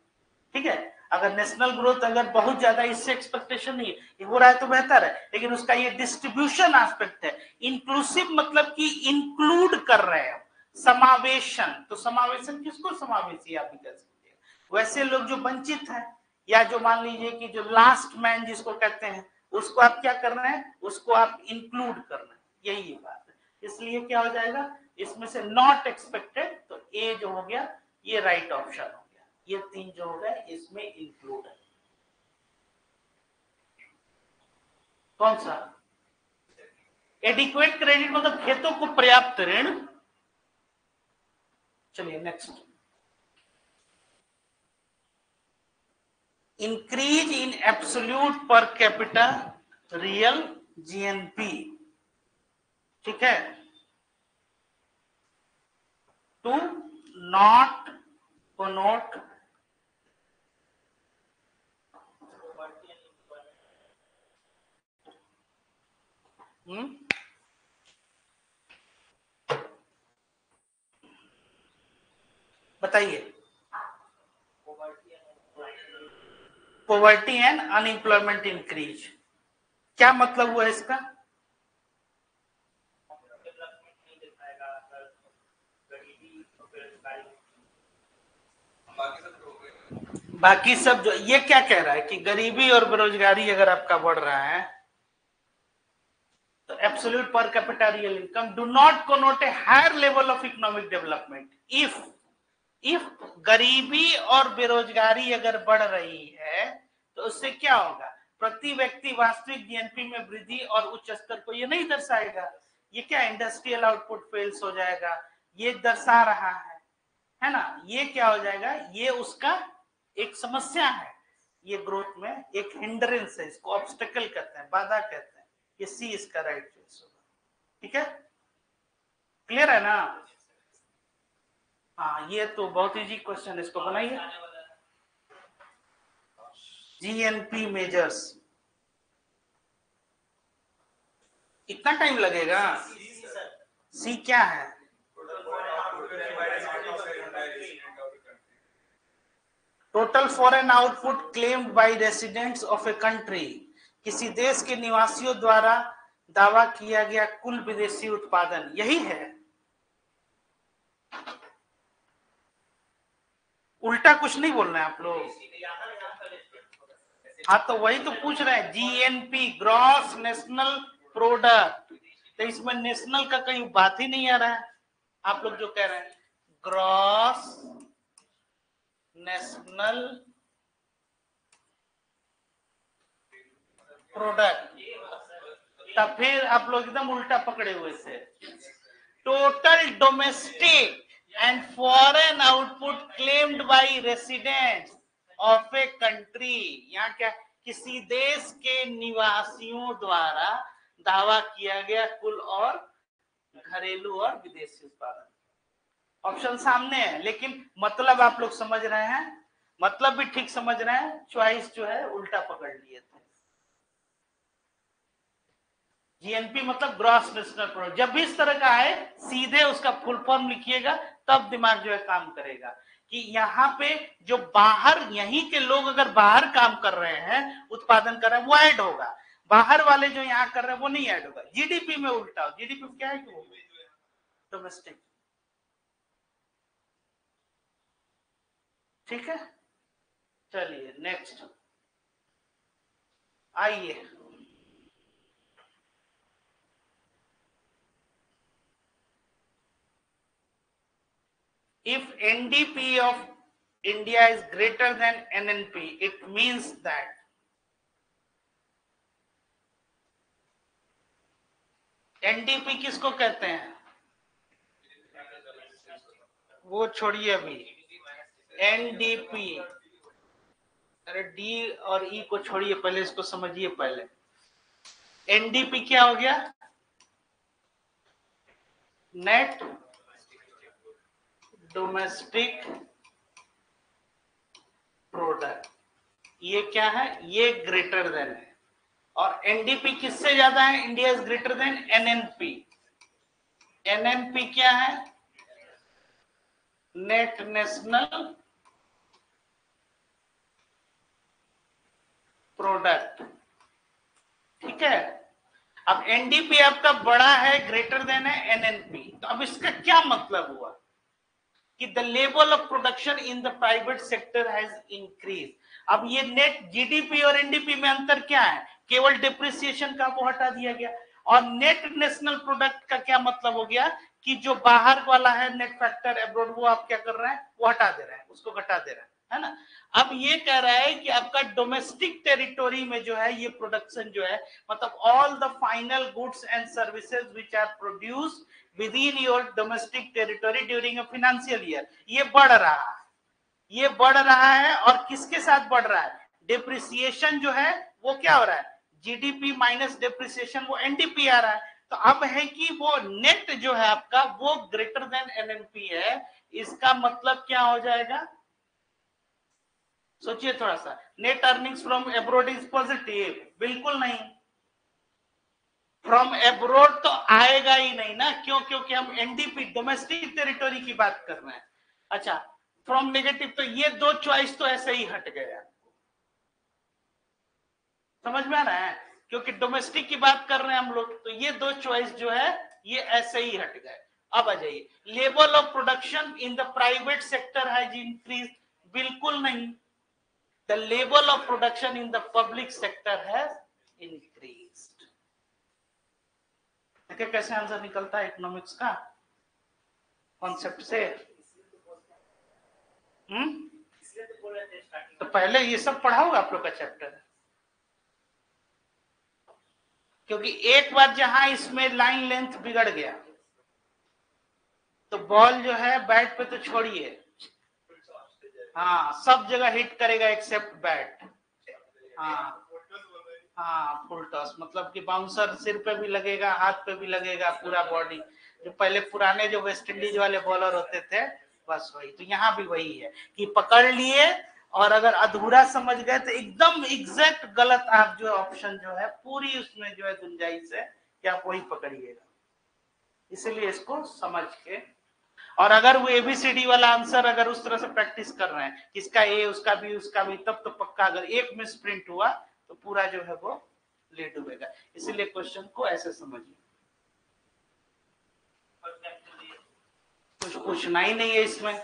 ठीक है। अगर नेशनल ग्रोथ अगर बहुत ज्यादा, इससे एक्सपेक्टेशन नहीं है, हो रहा है तो बेहतर है, लेकिन उसका ये डिस्ट्रीब्यूशन एस्पेक्ट है। इंक्लूसिव मतलब कि इंक्लूड कर रहे हैं, समावेशन। तो समावेशन किसको समावेशी आप भी कह सकते हैं? वैसे लोग जो वंचित है, या जो मान लीजिए कि जो लास्ट मैन जिसको कहते हैं, उसको आप क्या कर रहे हैं? उसको आप इंक्लूड कर रहे हैं, यही बात है। इसलिए क्या हो जाएगा इसमें से? नॉट एक्सपेक्टेड, तो ए जो हो गया ये राइट ऑप्शन हो गया। ये 3 जो हो गए इसमें इंक्लूड है। कौन सा? एडिक्वेट क्रेडिट मतलब खेतों को पर्याप्त ऋण। चलिए next, increase in absolute per capita real GNP, ठीक है, टू नॉट कोनोट बताइए। पॉवर्टी एंड अनएम्प्लॉयमेंट इंक्रीज, क्या मतलब हुआ इसका? बाकी सब जो ये क्या कह रहा है कि गरीबी और बेरोजगारी अगर आपका बढ़ रहा है तो absolute per capita real income do not connote a higher level of economic development. If गरीबी और बेरोजगारी अगर बढ़ रही है तो उससे क्या होगा? प्रति व्यक्ति वास्तविक जीएनपी में वृद्धि और उच्च स्तर को ये नहीं दर्शाएगा। ये क्या? इंडस्ट्रियल आउटपुट फेल्स हो जाएगा, ये दर्शा रहा है ना। ये क्या हो जाएगा? ये उसका एक समस्या है, ये ग्रोथ में एक हिंड्रेंस है, इसको ऑब्स्टेकल कहते हैं, बाधा कहते हैं। ये सी इसका राइट चॉइस होगा, ठीक है। क्लियर है ना? हाँ, ये तो बहुत इजी क्वेश्चन, इसको बनाइए। जीएनपी मेजर्स, इतना टाइम लगेगा? सी क्या है? Total foreign output claimed by residents of a country, किसी देश के निवासियों द्वारा दावा किया गया कुल विदेशी उत्पादन, यही है। उल्टा कुछ नहीं बोलना है आप लोग। हाँ, तो वही तो पूछ रहे हैं, जीएनपी ग्रॉस नेशनल प्रोडक्ट, तो इसमें नेशनल का कहीं बात ही नहीं आ रहा है। आप लोग जो कह रहे हैं ग्रॉस नेशनल प्रोडक्ट, तब फिर आप लोग एकदम उल्टा पकड़े हुए थे। Total domestic and foreign output claimed by residents of a country, यहाँ क्या, किसी देश के निवासियों द्वारा दावा किया गया कुल और घरेलू और विदेशी उत्पादन। ऑप्शन सामने है, लेकिन मतलब आप लोग समझ रहे हैं, मतलब भी ठीक समझ रहे हैं, चॉइस जो है उल्टा पकड़ लिए थे। जीएनपी मतलब ग्रॉस नेशनल प्रोडक्ट, जब भी इस तरह का आए सीधे उसका फुल फॉर्म लिखिएगा, तब दिमाग जो है काम करेगा कि यहाँ पे जो बाहर, यहीं के लोग अगर बाहर काम कर रहे हैं, उत्पादन कर रहे हैं, वो ऐड होगा, बाहर वाले जो यहाँ कर रहे हैं वो नहीं ऐड होगा। जीडीपी में उल्टा हो, जीडीपी क्या है कि वो डोमेस्टिक। ठीक है, चलिए नेक्स्ट आइए। If NDP of India is greater than NNP, it means that NDP किसको कहते हैं? वो छोड़िए अभी, NDP, अरे डी और ई को छोड़िए, पहले इसको समझिए। पहले NDP क्या हो गया? Net domestic product. ये क्या है? ये ग्रेटर देन है, और एनडीपी किससे ज्यादा है? India is greater than NNP. NNP क्या है? Net national product. ठीक है, अब एनडीपी आपका बड़ा है, ग्रेटर देन है एनएनपी, तो अब इसका क्या मतलब हुआ कि the level of production in the private sector has increase. अब ये नेट जीडीपी और एनडीपी में अंतर क्या है? केवल डिप्रिसिएशन का वो हटा दिया गया। और नेट नेशनल प्रोडक्ट का क्या मतलब हो गया कि जो बाहर वाला है नेट फैक्टर एब्रोड, वो आप क्या कर रहे हैं? वो हटा दे रहे हैं, उसको घटा दे रहे हैं ना। अब ये कह रहा है कि आपका डोमेस्टिक टेरिटोरी में जो है ये प्रोडक्शन जो है, मतलब all the final goods and services which are produced within your domestic territory during a financial year, ये बढ़ रहा है। ये बढ़ रहा है, और किसके साथ बढ़ रहा है? डिप्रिसिएशन जो है वो क्या हो रहा है? जीडीपी माइनस डिप्रिसिएशन, वो एनडीपी आ रहा है। तो अब है कि वो नेट जो है आपका वो ग्रेटर देन एनएनपी है। इसका मतलब क्या हो जाएगा? सोचिए थोड़ा सा। Net earnings from abroad is positive? बिल्कुल नहीं, फ्रॉम एब्रोड तो आएगा ही नहीं ना। क्यों? क्योंकि हम एनडीपी डोमेस्टिक टेरिटोरी की बात कर रहे हैं। अच्छा, फ्रॉम नेगेटिव, तो ये दो चॉइस तो ऐसे ही हट गया। समझ में आ रहा है? क्योंकि डोमेस्टिक की बात कर रहे हैं हम लोग, तो ये दो चॉइस जो है ये ऐसे ही हट गए। अब आ जाइए, level of production in the private sector has increase? बिल्कुल नहीं। The level of production in the public sector has increased. देखिए कैसे आंसर निकलता है इकोनॉमिक्स का कॉन्सेप्ट से। तो पहले ये सब पढ़ा होगा आप लोग का चैप्टर, क्योंकि एक बार जहां इसमें लाइन लेंथ बिगड़ गया तो बॉल जो है बैट पे तो छोड़िए, हाँ सब जगह हिट करेगा एक्सेप्ट बैट। हाँ हाँ, फुल टॉस मतलब कि बाउंसर सिर पे भी लगेगा, हाथ पे भी लगेगा, पूरा बॉडी जो पहले पुराने जो वेस्ट इंडीज वाले बॉलर होते थे, बस वही। तो यहाँ भी वही है कि पकड़ लिए और अगर अधूरा समझ गए तो एकदम एग्जैक्ट गलत आप जो ऑप्शन जो है पूरी उसमें जो है गुंजाइश है कि आप वही पकड़िएगा। इसलिए इसको समझ के, और अगर वो एबीसीडी वाला आंसर अगर उस तरह से प्रैक्टिस कर रहे हैं, इसका ए उसका बी उसका बी, तब तो पक्का। अगर एक में स्प्रिंट हुआ तो पूरा जो है वो ले डूबेगा। इसीलिए क्वेश्चन को ऐसे समझिए। कुछ पूछना ही नहीं है इसमें।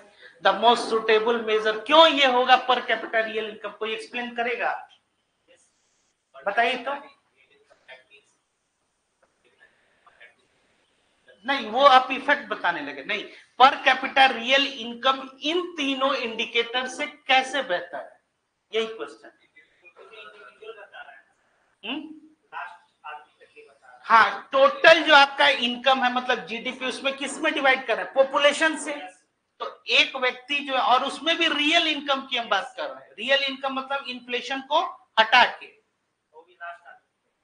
द मोस्ट सुटेबल मेजर क्यों ये होगा पर कैपिटा रियल इनकम, कोई एक्सप्लेन करेगा? बताइए तो। नहीं, वो आप इफेक्ट बताने लगे। नहीं, पर कैपिटा रियल इनकम इन तीनों इंडिकेटर से कैसे बेहतर है, यही क्वेश्चन है। हाँ, टोटल जो आपका इनकम है मतलब जीडीपी, उसमें किस में डिवाइड कर रहे हैं? पॉपुलेशन से। तो एक व्यक्ति जो है, और उसमें भी रियल इनकम की हम बात कर रहे हैं। रियल इनकम मतलब इन्फ्लेशन को हटा के।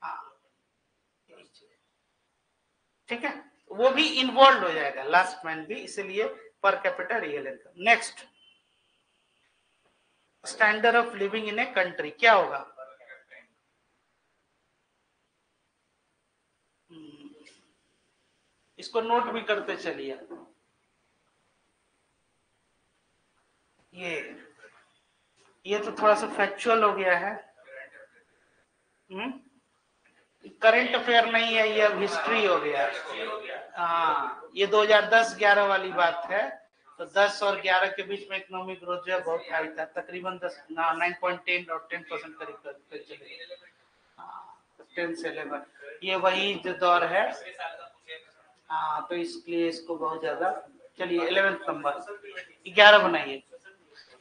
हाँ, ठीक है, वो भी इन्वॉल्व हो जाएगा लास्ट मैन भी, इसलिए पर capita real income. Next, standard of living in a country क्या होगा? इसको नोट भी करते चलिए। ये तो थोड़ा सा फैक्चुअल हो गया है। करंट अफेयर नहीं है, ये अब हिस्ट्री हो गया। हाँ, ये 2010-11 वाली बात है। तो 10 और 11 के बीच में इकोनॉमिक ग्रोथ जो है बहुत हाई था, तकरीबन 9.10 और 10% करीब चले। 10 से 11 ये वही जो दौर है। हाँ, तो इसलिए इसको बहुत ज्यादा। चलिए 11th नंबर, 11 बनाइए।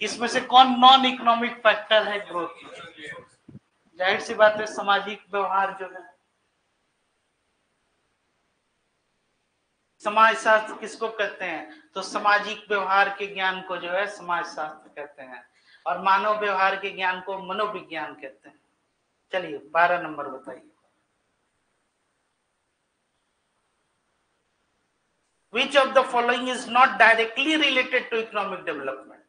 इसमें से कौन नॉन इकोनॉमिक फैक्टर है ग्रोथ में? जाहिर सी बात है सामाजिक व्यवहार जो है। समाज शास्त्र किसको कहते हैं? तो सामाजिक व्यवहार के ज्ञान को जो है समाज शास्त्र कहते हैं, और मानव व्यवहार के ज्ञान को मनोविज्ञान कहते हैं। चलिए 12 नंबर बताइए। Which of the following is not directly related to economic development?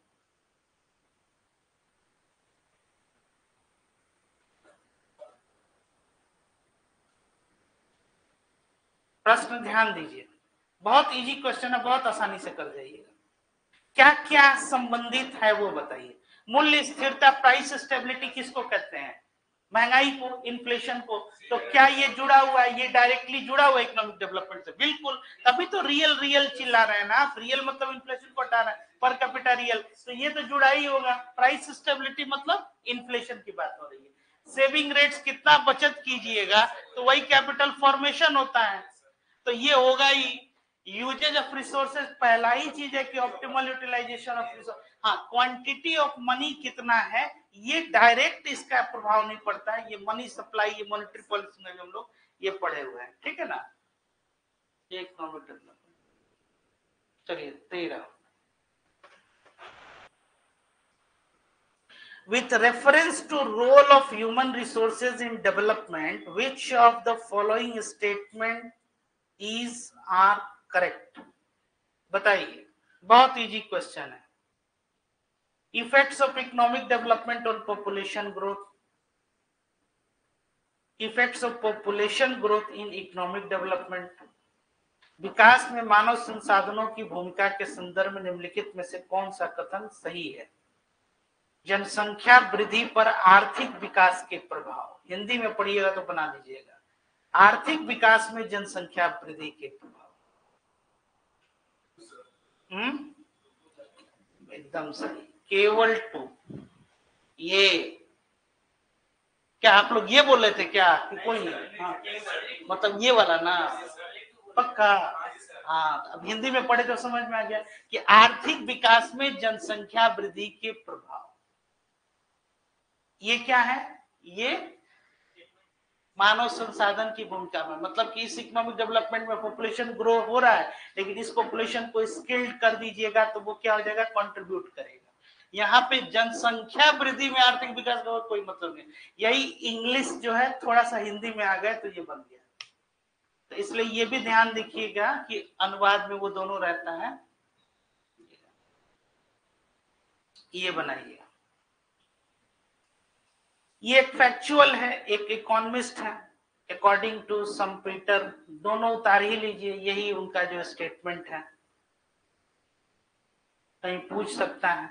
प्रश्न ध्यान दीजिए, बहुत इजी क्वेश्चन है, बहुत आसानी से कर जाइएगा। क्या क्या संबंधित है वो बताइए। मूल्य स्थिरता, प्राइस स्टेबिलिटी किसको कहते हैं? महंगाई को, इन्फ्लेशन को। तो क्या ये जुड़ा हुआ है? ये डायरेक्टली जुड़ा हुआ है इकोनॉमिक डेवलपमेंट से, बिल्कुल। तभी तो रियल रियल चिल्ला रहे हैं ना आप। रियल मतलब इन्फ्लेशन को हटा रहे हैं, पर कैपिटा रियल, तो ये तो जुड़ा ही होगा। प्राइस स्टेबिलिटी मतलब इन्फ्लेशन की बात हो रही है। सेविंग रेट्स, कितना बचत कीजिएगा तो वही कैपिटल फॉर्मेशन होता है, तो ये होगा ही। यूजेज ऑफ रिसोर्सेज, पहला ही चीज है कि ऑप्टिमल यूटिलाइजेशन ऑफ रिसोर्स। हाँ, क्वांटिटी ऑफ मनी कितना है, ये डायरेक्ट इसका प्रभाव नहीं पड़ता है। ये मनी सप्लाई, ये मॉनेटरी पॉलिसी में भी हम लोग ये पढ़े हुए हैं, ठीक है ना। ये इकोनॉमिक डेवलपमेंट। चलिए 13, with reference to role of human resources in development, which of the following statement is are correct? बताइए, बहुत इजी क्वेश्चन है। Effects of economic development on population growth, effects of population growth in economic development, विकास में मानव संसाधनों की भूमिका के संदर्भ में निम्नलिखित में से कौन सा कथन सही है? जनसंख्या वृद्धि पर आर्थिक विकास के प्रभाव, हिंदी में पढ़िएगा तो बना लीजिएगा, आर्थिक विकास में जनसंख्या वृद्धि के प्रभाव। एकदम सही, केवल 2। ये क्या आप लोग ये बोल रहे थे क्या कि कोई नहीं? हाँ, मतलब ये वाला ना, पक्का। हाँ, अब हिंदी में पढ़े तो समझ में आ गया कि आर्थिक विकास में जनसंख्या वृद्धि के प्रभाव। ये क्या है? ये मानव संसाधन की भूमिका में, मतलब कि इस इकोनॉमिक डेवलपमेंट में पॉपुलेशन ग्रो हो रहा है, लेकिन इस पॉपुलेशन को स्किल्ड कर दीजिएगा तो वो क्या हो जाएगा? कंट्रीब्यूट करेगा। यहाँ पे जनसंख्या वृद्धि में आर्थिक विकास का कोई मतलब नहीं। यही इंग्लिश जो है थोड़ा सा हिंदी में आ गए तो ये बन गया। तो इसलिए ये भी ध्यान देखिएगा कि अनुवाद में वो दोनों रहता है। ये बनाइए, ये एक फैक्चुअल है, एक इकोनॉमिस्ट है, अकॉर्डिंग टू सम पीटर, दोनों उतार ही लीजिए, यही उनका जो स्टेटमेंट है। कहीं पूछ सकता है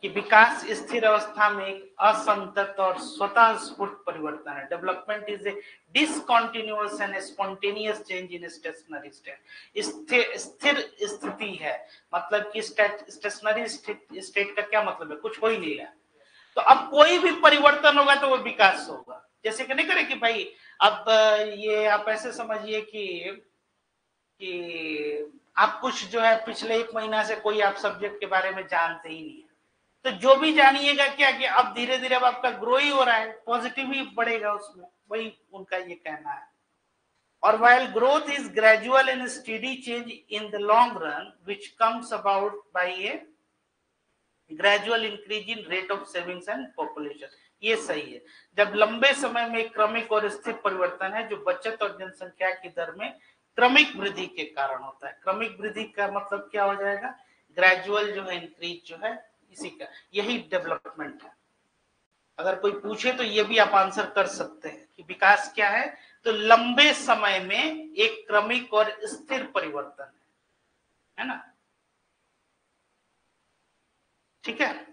कि विकास स्थिर अवस्था में एक असंतत और स्वतः स्फूर्त परिवर्तन है। Development is a discontinuous and spontaneous change in stationery state. स्थिर स्थिति है, मतलब कि स्टेशनरी स्टेट का क्या मतलब है, कुछ हो ही नहीं रहा। तो अब कोई भी परिवर्तन होगा तो वो विकास होगा। जैसे कि नहीं करे कि भाई अब ये आप ऐसे समझिए कि आप कुछ जो है पिछले 1 महीना से कोई आप सब्जेक्ट के बारे में जानते ही नहीं है, तो जो भी जानिएगा क्या कि अब धीरे धीरे अब आपका ग्रो ही हो रहा है, पॉजिटिव ही बढ़ेगा उसमें, वही उनका ये कहना है। और while growth is gradual and steady change in the long run which comes about by a gradual increase in rate of savings and population, ये सही है। जब लंबे समय में क्रमिक और स्थिर परिवर्तन है जो बचत और जनसंख्या की दर में क्रमिक वृद्धि के कारण होता है। क्रमिक वृद्धि का मतलब क्या हो जाएगा, ग्रेजुअल जो है इंक्रीज जो है, इसी का यही डेवलपमेंट है। अगर कोई पूछे तो ये भी आप आंसर कर सकते हैं कि विकास क्या है, तो लंबे समय में एक क्रमिक और स्थिर परिवर्तन है ना। ठीक है,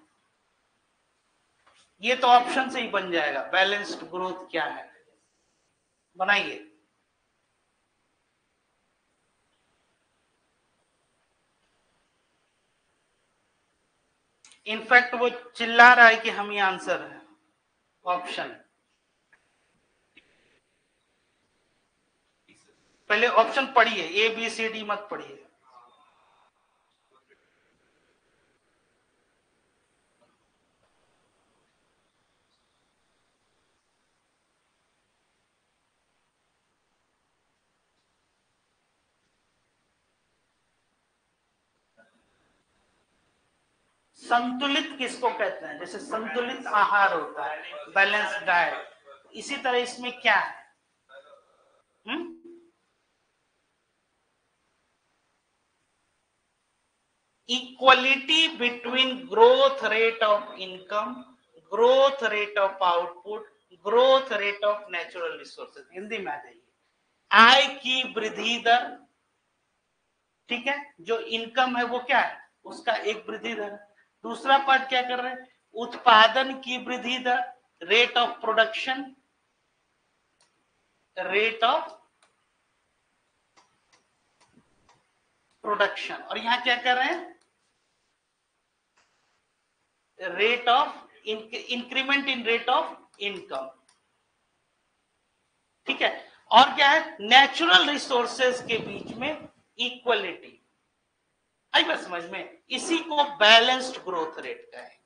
ये तो ऑप्शन से ही बन जाएगा। बैलेंस्ड ग्रोथ क्या है, बनाइए। इनफैक्ट वो चिल्ला रहा है कि हम ही आंसर है, ऑप्शन। पहले ऑप्शन पढ़िए, ए बी सी डी मत पढ़िए। संतुलित किसको कहते हैं, जैसे संतुलित आहार होता है, बैलेंस डाइट, इसी तरह इसमें क्या है, equality between growth rate of income, growth rate of output, growth rate of natural resources. Hindi में आ जाइए, आय की वृद्धि दर, ठीक है, जो इनकम है वो क्या है, उसका एक वृद्धि दर। दूसरा पार्ट क्या कर रहे हैं, उत्पादन की वृद्धि दर, rate of production, rate of production, और यहां क्या कर रहे हैं, rate of increment in rate of income. ठीक है, और क्या है, नेचुरल रिसोर्सेज के बीच में इक्वलिटी। आई बात समझ में, इसी को बैलेंस्ड ग्रोथ रेट कहेंगे।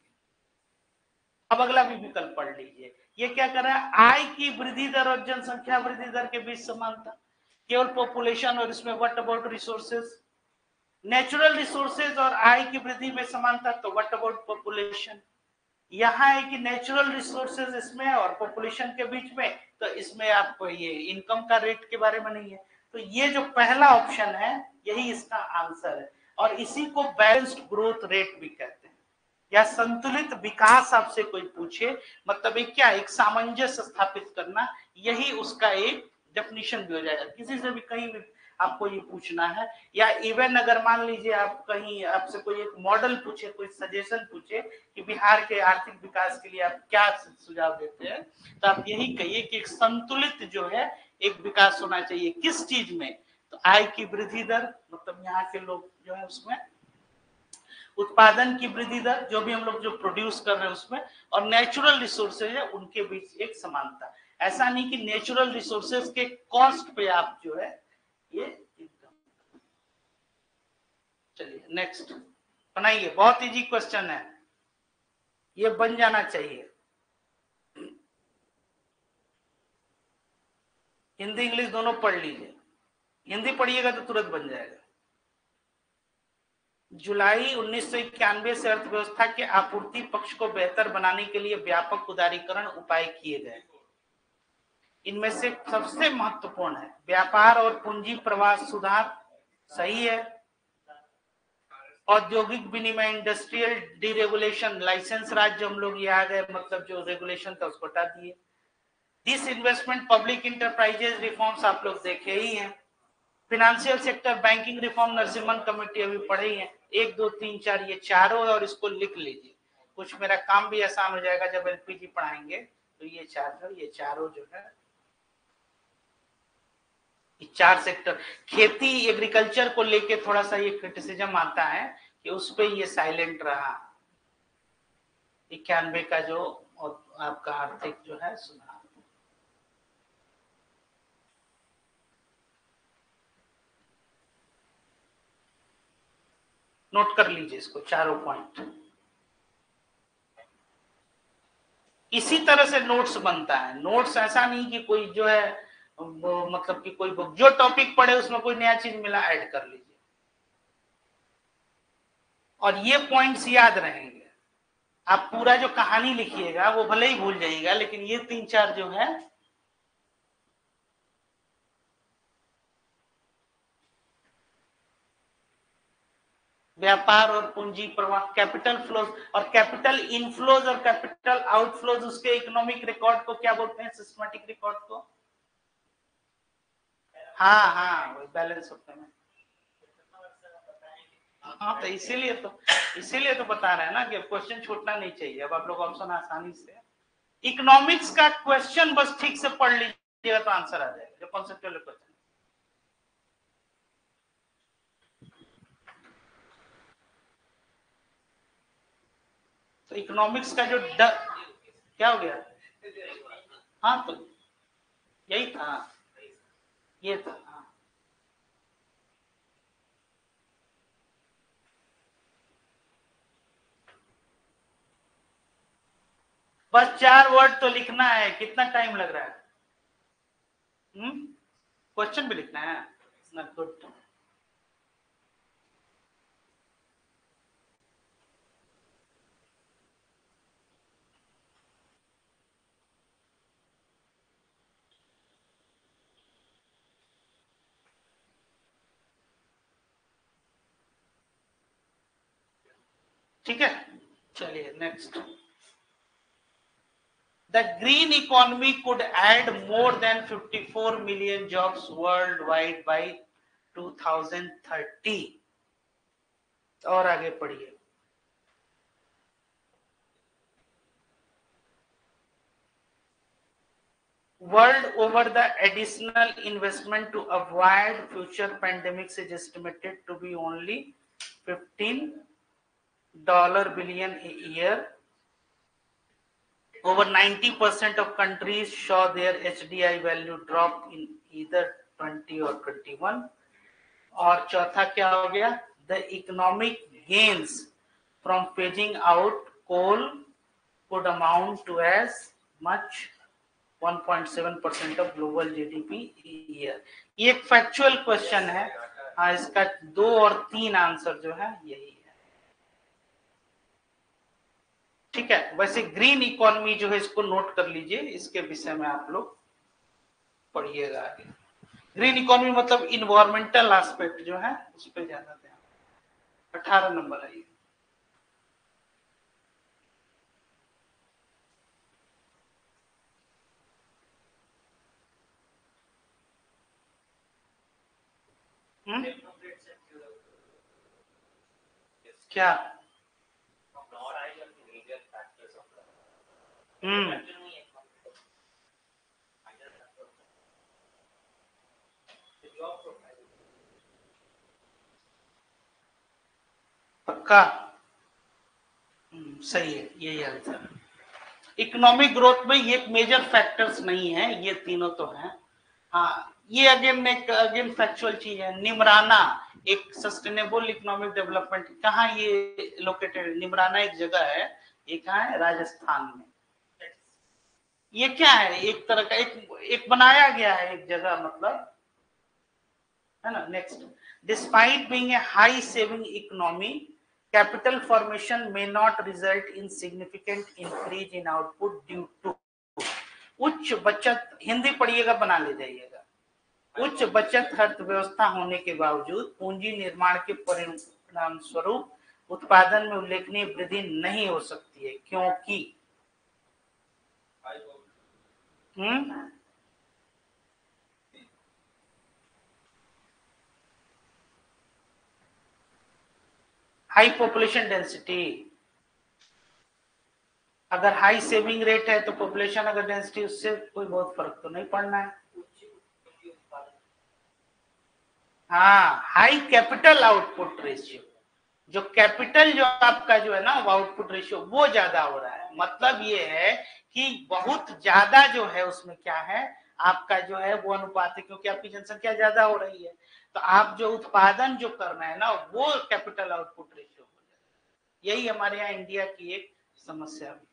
अब अगला भी विकल्प पढ़ लीजिए, ये क्या कर रहा है, आय की वृद्धि दर और जनसंख्या वृद्धि दर के बीच समानता, केवल पॉपुलेशन और इसमें what about resources, natural resources और आय की वृद्धि में समानता, तो व्हाट अबाउट पॉपुलेशन। यहाँ है कि नेचुरल रिसोर्सेज इसमें और पॉपुलेशन के बीच में, तो इसमें आपको ये इनकम का रेट के बारे में नहीं है। तो ये जो पहला ऑप्शन है यही इसका आंसर है, और इसी को बैलेंस्ड ग्रोथ रेट भी कहते हैं, या संतुलित विकास आपसे कोई पूछे, मतलब एक क्या, एक सामंजस्य स्थापित करना, यही उसका एक डेफिनेशन भी हो जाएगा। किसी से भी कहीं भी आपको ये पूछना है, या इवन अगर मान लीजिए आप कहीं आपसे कोई एक मॉडल पूछे, कोई सजेशन पूछे कि बिहार के आर्थिक विकास के लिए आप क्या सुझाव देते हैं, तो आप यही कहिए कि एक संतुलित जो है एक विकास होना चाहिए। किस चीज में, तो आय की वृद्धि दर, मतलब यहाँ के लोग जो है उसमें, उत्पादन की वृद्धि दर, जो भी हम लोग जो प्रोड्यूस कर रहे हैं उसमें, और नेचुरल रिसोर्सेज है उनके बीच एक समानता। ऐसा नहीं कि नेचुरल रिसोर्सेज के कॉस्ट पे आप जो है ये इनकम। चलिए नेक्स्ट बनाइए, बहुत इजी क्वेश्चन है, ये बन जाना चाहिए। हिंदी इंग्लिश दोनों पढ़ लीजिए, हिंदी पढ़िएगा तो तुरंत बन जाएगा। जुलाई 1991 से अर्थव्यवस्था के आपूर्ति पक्ष को बेहतर बनाने के लिए व्यापक उदारीकरण उपाय किए गए। इनमें से सबसे महत्वपूर्ण है व्यापार और पूंजी प्रवाह सुधार, सही है। औद्योगिक विनिमय, इंडस्ट्रियल डीरेगुलेशन, लाइसेंस राज जो हम लोग ये आ गए, मतलब जो रेगुलेशन था उसको हटा दिए। This investment, public enterprises reforms आप लोग देखे ही हैं। Financial sector, banking reform, Narasimhan committee अभी पढ़े ही है। 1 2 3 4 ये चारों, और इसको लिख लीजिए, कुछ मेरा काम भी आसान हो जाएगा जब एलपीजी पढ़ाएंगे। तो ये चारों जो है, ये 4 सेक्टर। खेती एग्रीकल्चर को लेके थोड़ा सा ये क्रिटिसिज्म आता है कि उस पे ये साइलेंट रहा। 91 का जो आपका आर्थिक जो है सुधार, नोट कर लीजिए इसको, चारों पॉइंट। इसी तरह से नोट्स बनता है। नोट्स ऐसा नहीं कि कोई जो है मतलब कि कोई बुक जो टॉपिक पढ़े उसमें कोई नया चीज मिला ऐड कर लीजिए, और ये पॉइंट्स याद रहेंगे। आप पूरा जो कहानी लिखिएगा वो भले ही भूल जाइएगा, लेकिन ये 3 4 जो है व्यापार और पूंजी प्रवाह, कैपिटल फ्लोज और कैपिटल इनफ्लोज और कैपिटल आउटफ्लोज, उसके इकोनॉमिक रिकॉर्ड को क्या बोलते हैं? सिस्टमैटिक रिकॉर्ड को। हाँ वही बैलेंस होते हैं। हाँ तो इसीलिए तो बता रहे हैं ना कि क्वेश्चन छूटना नहीं चाहिए। अब आप लोग ऑप्शन आसानी से, इकोनॉमिक्स का क्वेश्चन बस ठीक से पढ़ लीजिएगा तो आंसर आ जाएगा, जो कॉन्सेप्चुअल क्वेश्चन। तो इकोनॉमिक्स का जो क्या हो गया? हाँ तो यही था, ये था। बस 4 वर्ड तो लिखना है, कितना टाइम लग रहा है? क्वेश्चन भी लिखना है ना? गुड। ठीक है, चलिए next. The green economy could add more than 54 million jobs worldwide by 2030। और आगे पढ़िए। World over, the additional investment to avoid future pandemics is estimated to be only $15 billion a year. Over 90% of countries saw their HDI value drop in either 20 or 21। और चौथा क्या हो गया? The economic gains from phasing out coal could amount to as much 1.7% of global GDP a year। ये एक factual question है। हाँ, इसका 2 और 3 आंसर जो है यही है। ठीक है, वैसे ग्रीन इकोनॉमी जो है इसको नोट कर लीजिए, इसके विषय में आप लोग पढ़िएगा आगे। ग्रीन इकोनॉमी मतलब इन्वायरमेंटल एस्पेक्ट जो है उस पर ज्यादा ध्यान। 18 नंबर है ये। क्या? पक्का? सही है, यही आंसर। इकोनॉमिक ग्रोथ में ये मेजर फैक्टर्स नहीं है, ये तीनों तो हैं। हाँ, ये अगेन फैक्चुअल चीज है। निमराना एक सस्टेनेबल इकोनॉमिक डेवलपमेंट, कहाँ ये लोकेटेड? निमराना एक जगह है, ये कहाँ है? राजस्थान में। ये क्या है? एक तरह का एक बनाया गया है एक जगह, मतलब है ना। Next, despite being a high saving economy, capital formation may not result in significant increase in output due to उच्च बचत, हिंदी पढ़िएगा बना ले जाइएगा। उच्च बचत अर्थव्यवस्था होने के बावजूद पूंजी निर्माण के परिणाम स्वरूप उत्पादन में उल्लेखनीय वृद्धि नहीं हो सकती है, क्योंकि हाई पॉपुलेशन डेंसिटी। अगर हाई सेविंग रेट है तो पॉपुलेशन अगर डेंसिटी, उससे कोई बहुत फर्क तो नहीं पड़ना है। हाँ, हाई कैपिटल आउटपुट रेशियो, जो कैपिटल जो आपका जो है ना आउटपुट रेशियो वो ज्यादा हो रहा है। मतलब ये है कि बहुत ज्यादा जो है उसमें क्या है आपका जो है वो अनुपात है, क्योंकि आपकी जनसंख्या ज्यादा हो रही है तो आप जो उत्पादन जो करना है ना वो कैपिटल आउटपुट रेशियो हो जाए। यही हमारे यहाँ इंडिया की एक समस्या भी,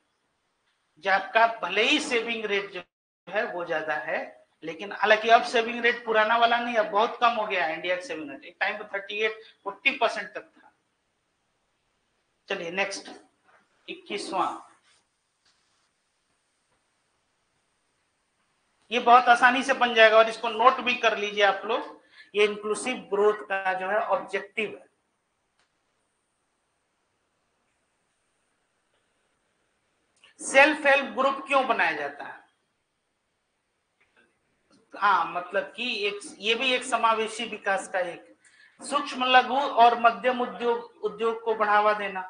जो आपका भले ही सेविंग रेट जो है वो ज्यादा है, लेकिन हालांकि अब सेविंग रेट पुराना वाला नहीं, अब बहुत कम हो गया है इंडिया का सेविंग रेट। एक टाइम पे 38-40% तक था। चलिए नेक्स्ट 21वां, ये बहुत आसानी से बन जाएगा और इसको नोट भी कर लीजिए आप लोग। ये इंक्लूसिव ग्रोथ का जो है ऑब्जेक्टिव है। सेल्फ हेल्प ग्रुप क्यों बनाया जाता है? हाँ, मतलब कि एक ये भी एक समावेशी विकास का एक, सूक्ष्म लघु और मध्यम उद्योग को बढ़ावा देना,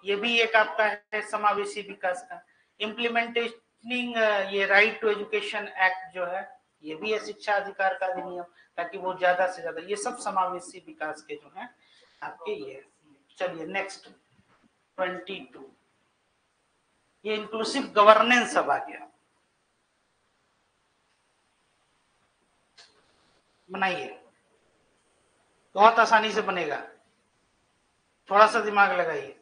ये भी एक आपका है समावेशी विकास का। इम्प्लीमेंटेशनिंग ये राइट टू एजुकेशन एक्ट जो है, ये भी है शिक्षा अधिकार का अधिनियम, ताकि वो ज्यादा से ज्यादा, ये सब समावेशी विकास के जो है आपके ये। चलिए नेक्स्ट 22, ये इंक्लूसिव गवर्नेंस अब आ गया। बनाइए, बहुत आसानी से बनेगा, थोड़ा सा दिमाग लगाइए।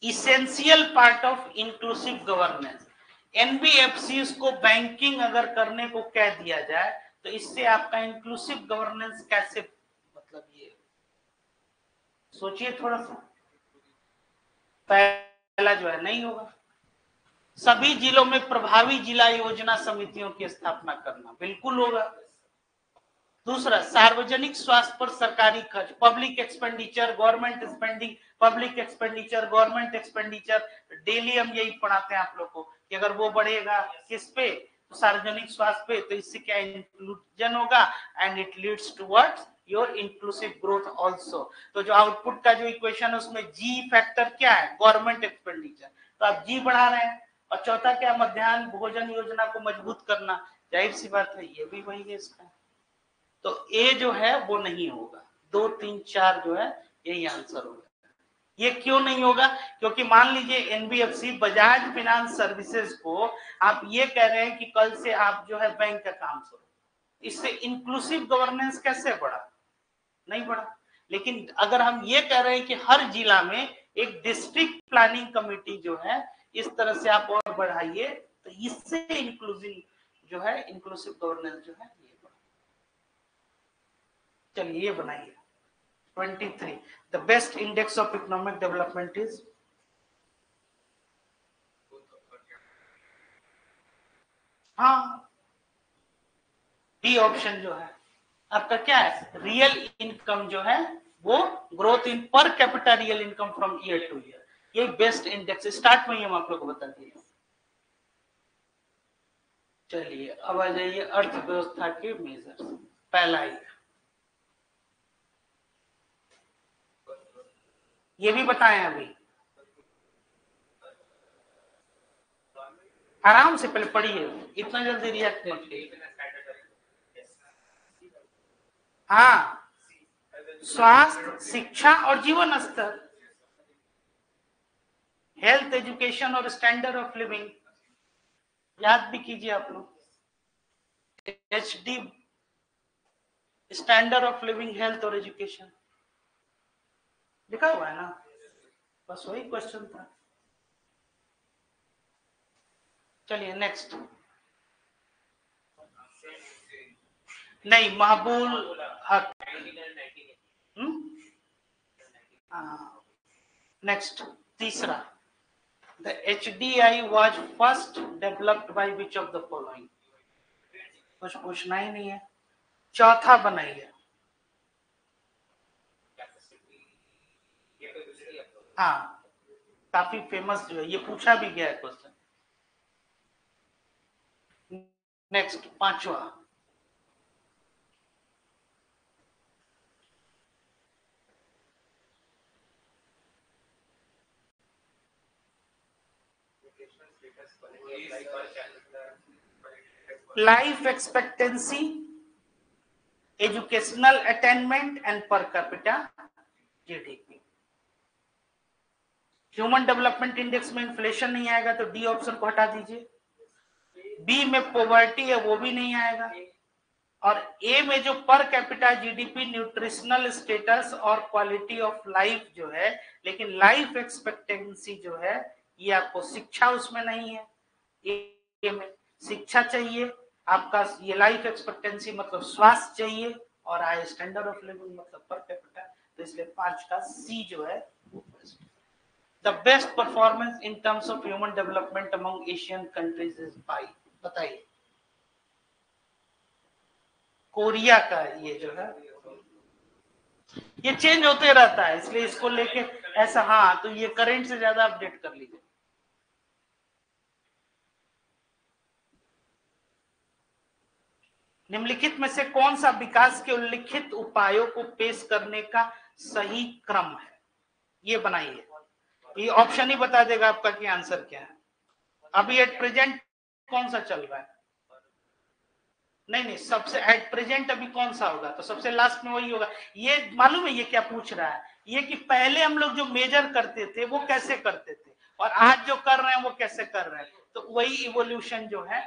Essential part of inclusive governance. NBFC को बैंकिंग अगर करने को कह दिया जाए तो इससे आपका इंक्लूसिव गवर्नेंस कैसे, मतलब ये सोचिए थोड़ा सा। पहला जो है नहीं होगा। सभी जिलों में प्रभावी जिला योजना समितियों की स्थापना करना, बिल्कुल होगा। दूसरा, सार्वजनिक स्वास्थ्य पर सरकारी खर्च, public expenditure, government spending, public expenditure, government expenditure. Daily हम यही पढ़ाते हैं आप लोग को कि अगर वो बढ़ेगा किस पे, तो सार्वजनिक स्वास्थ्य पे, तो इससे क्या इंक्लूजन होगा and it leads towards your inclusive growth also. तो जो आउटपुट का जो इक्वेशन है उसमें जी फैक्टर क्या है, गवर्नमेंट एक्सपेंडिचर, तो आप जी बढ़ा रहे हैं। और चौथा क्या, मध्याह्न भोजन योजना को मजबूत करना, जाहिर सी बात है ये भी वही है इसका। तो ए जो है वो नहीं होगा, 2, 3, 4 जो है यही आंसर होगा। ये क्यों नहीं होगा? क्योंकि मान लीजिए एनबीएफसी बजाज फाइनेंस सर्विसेज को आप ये कह रहे हैं कि कल से आप जो है बैंक का काम करो, इससे इंक्लूसिव गवर्नेंस कैसे बढ़ा? नहीं बढ़ा। लेकिन अगर हम ये कह रहे हैं कि हर जिला में एक डिस्ट्रिक्ट प्लानिंग कमेटी जो है इस तरह से आप और बढ़ाइए, तो इससे इंक्लूसिव जो है इंक्लूसिव गवर्नेंस जो है ये बढ़ा। चलिए ये बनाइए 23, the best index of economic development is, हाँ डी ऑप्शन जो है आपका क्या है, रियल इनकम जो है वो ग्रोथ इन पर capita real income from year two year, ये बेस्ट इंडेक्स स्टार्ट में ही हम आप लोग को बता दिए। चलिए अब आ जाइए अर्थव्यवस्था के मेजर्स। पहला ही ये भी बताएं अभी, आराम से पहले पढ़िए, इतना जल्दी रिएक्ट मत करिए। हाँ, स्वास्थ्य, शिक्षा और जीवन स्तर, हेल्थ, एजुकेशन और स्टैंडर्ड ऑफ लिविंग, याद भी कीजिए आप लोग। HD, standard of living, health और एजुकेशन लिखा हुआ है ना, बस वही क्वेश्चन था। चलिए नेक्स्ट। नहीं, महबूल हक। नेक्स्ट तीसरा, the HDI was first developed by which of the following? कुछ पूछना ही नहीं है। चौथा बनाइए। हाँ, काफी फेमस जो है, ये पूछा भी गया है क्वेश्चन। नेक्स्ट पांचवा, life expectancy, educational attainment and per capita GDP. Human development index में इन्फ्लेशन नहीं आएगा तो डी ऑप्शन को हटा दीजिए। बी में पॉवर्टी है, वो भी नहीं आएगा। और ए में जो per capita GDP, nutritional status और क्वालिटी ऑफ लाइफ जो है, लेकिन लाइफ एक्सपेक्टेंसी जो है ये आपको शिक्षा उसमें नहीं है। ए में शिक्षा चाहिए आपका, ये लाइफ एक्सपेक्टेंसी मतलब स्वास्थ्य चाहिए, और हाई स्टैंडर्ड ऑफ लिविंग मतलब पर कैपिटा, तो इसलिए 5 का सी जो है वो best. The best performance in terms of human development among Asian countries is by, बताइए। कोरिया का ये जो है, ये चेंज होते रहता है इसलिए इसको लेके ऐसा, हाँ तो ये करंट से ज्यादा अपडेट कर लीजिए। निम्नलिखित में से कौन सा विकास के उल्लिखित उपायों को पेश करने का सही क्रम है, ये बनाइए। ये ऑप्शन ही बता देगा आपका कि आंसर क्या है। अभी एट प्रेजेंट कौन सा चल रहा है? नहीं, सबसे एट प्रेजेंट अभी कौन सा होगा, तो सबसे लास्ट में वही होगा। ये मालूम है ये क्या पूछ रहा है, ये कि पहले हम लोग जो मेजर करते थे वो कैसे करते थे, और आज जो कर रहे हैं वो कैसे कर रहे हैं, तो वही इवोल्यूशन जो है।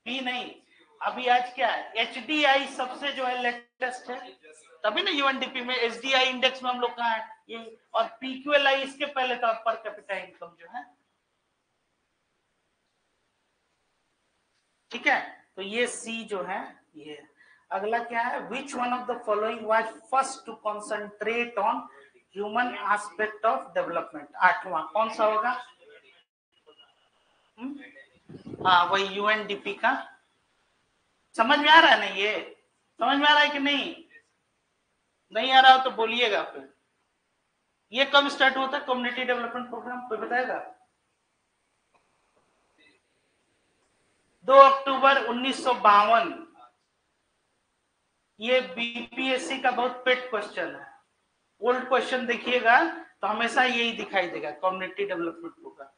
बी नहीं, अभी आज क्या है, HDI सबसे जो है लेटेस्ट है, तभी ना यूएनडीपी में HDI इंडेक्स में हम लोग कहाँ है ये, और PQLI इसके पहले था, पर कैपिटा इनकम जो है। ठीक है, तो ये सी जो है ये। अगला क्या है, which one of the following was first to concentrate on human aspect of development? 8वां कौन सा होगा? हाँ वही यूएनडीपी का। समझ में आ रहा है ना, ये समझ में आ रहा है कि नहीं? नहीं आ रहा हो तो बोलिएगा फिर। ये कब स्टार्ट होता है कम्युनिटी डेवलपमेंट प्रोग्राम, कोई बताएगा? 2 अक्टूबर 1952। ये बीपीएससी का बहुत पेट क्वेश्चन है। ओल्ड क्वेश्चन देखिएगा तो हमेशा यही दिखाई देगा, community development programme.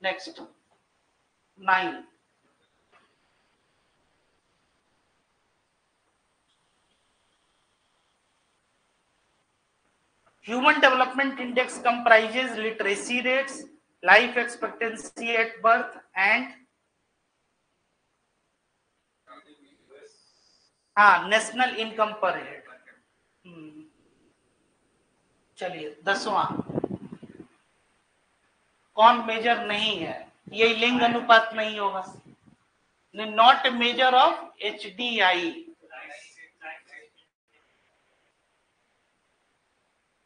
Next 9, human development index comprises literacy rates, life expectancy at birth and national income per head. चलिए 10वां, कौन मेजर नहीं है? ये लिंग अनुपात नहीं होगा, नॉट मेजर ऑफ HDI।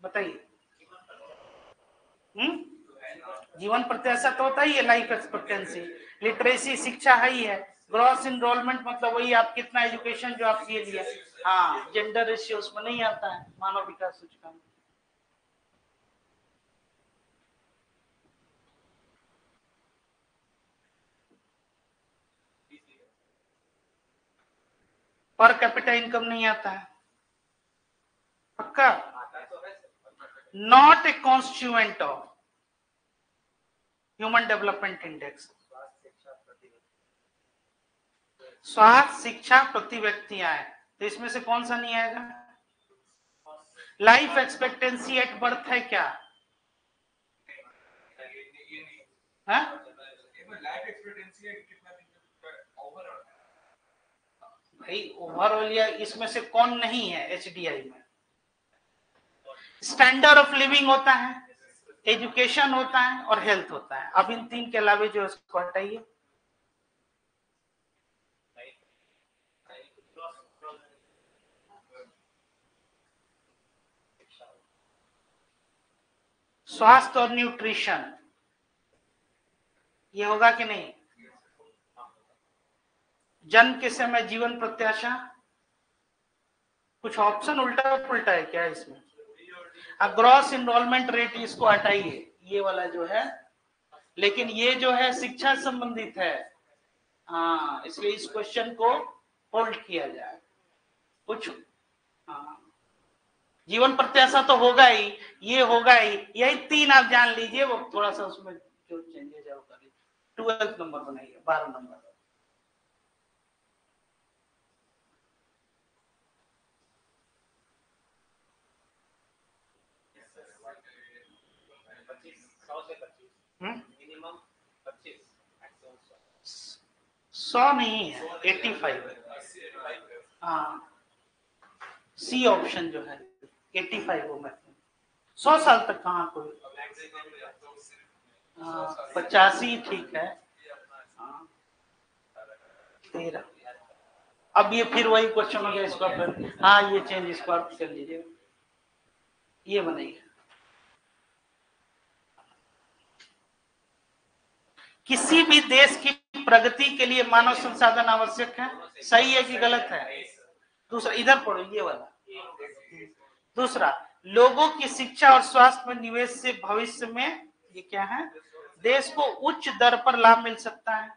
बताइए। जीवन प्रत्याशा तो होता ही है, लाइफ एक्सपेक्टेंसी, लिटरेसी शिक्षा है ही है, ग्रॉस इनरोलमेंट मतलब वही आप कितना एजुकेशन जो आप ये लिया, हाँ जेंडर रेशियो उसमें नहीं आता है, मानव विकास सूचकांक। पर कैपिटा इनकम नहीं आता है, पक्का? Not a constituent of human development index. स्वास्थ्य शिक्षा प्रति व्यक्ति आए, तो इसमें से कौन सा नहीं आएगा? लाइफ एक्सपेक्टेंसी एट बर्थ है क्या? है? भाई ओवरऑल या इसमें से कौन नहीं है HDI में? स्टैंडर्ड ऑफ लिविंग होता है, एजुकेशन होता है और हेल्थ होता है। अब इन तीन के अलावा जो इसको हटाइए। स्वास्थ्य और न्यूट्रिशन, ये होगा कि नहीं? जन्म के समय जीवन प्रत्याशा, कुछ ऑप्शन उल्टा पुल्टा है क्या इसमें? ग्रॉस इनरोलमेंट रेट, इसको हटाइए, ये वाला जो है, लेकिन ये जो है शिक्षा संबंधित है। हाँ, इसलिए इस क्वेश्चन को होल्ड किया जाए। कुछ जीवन प्रत्याशा तो होगा ही, ये होगा ही, यही तीन आप जान लीजिए। वो थोड़ा सा उसमें जो चेंजेस है वो कर लीजिए। 12 नंबर बनाइए, 12 नंबर। मिनिमम 25, 100 नहीं है, 85 है। हाँ, सी ऑप्शन जो है 85 हो। मैं 100 साल तक कहाँ कोई, 85 ठीक है। 13। अब ये फिर वही क्वेश्चन हो गया, इसको आप, हाँ ये चेंज इसको आप कर लीजिए, ये बनाइए। किसी भी देश की प्रगति के लिए मानव संसाधन आवश्यक है, सही है कि गलत है? दूसरा, इधर पढ़ो ये वाला। दूसरा, लोगों की शिक्षा और स्वास्थ्य में निवेश से भविष्य में, ये क्या है, देश को उच्च दर पर लाभ मिल सकता है।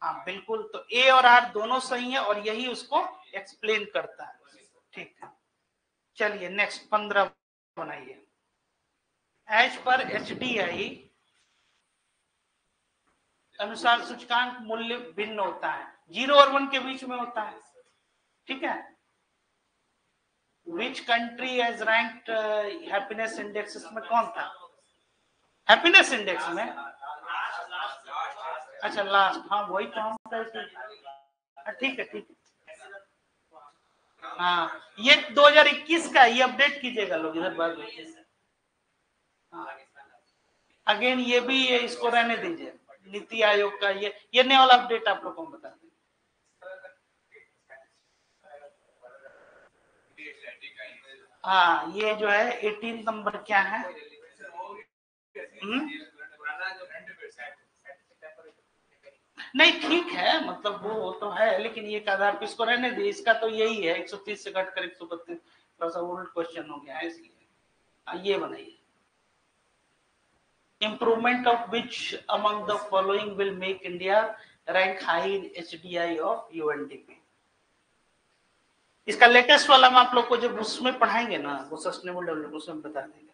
हाँ बिल्कुल, तो ए और आर दोनों सही है और यही उसको एक्सप्लेन करता है। ठीक है, चलिए नेक्स्ट 15 बनाइए। एज पर HDI अनुसार सूचकांक मूल्य भिन्न होता है, 0 और 1 के बीच में होता है। ठीक है, which country has ranked happiness index, में कौन था हैप्पीनेस इंडेक्स में? अच्छा लास्ट, हाँ वही तो हम, ठीक है ठीक है। हाँ ये 2021 का, ये अपडेट कीजिएगा लोग इधर बात। अगेन ये भी, ये इसको रहने दीजिए, नीति आयोग का ये नया वाला अपडेट आप लोगों को बता दें। हाँ ये जो है 18 नंबर क्या है? नहीं ठीक है, मतलब वो तो है, लेकिन ये आधार पे इसको रहने दे, इसका तो यही है 130 से घटकर 132, थोड़ा सा ओल्ड क्वेश्चन हो गया है इसलिए। ये बनाइए, improvement of which among the following will make India rank high in HDI of UNDP? इसका लेटेस्ट वाला हम आप लोग को जब उसमें पढ़ाएंगे ना, वो सस्टेनेबल डेवलपमेंट, उसमें बता देंगे।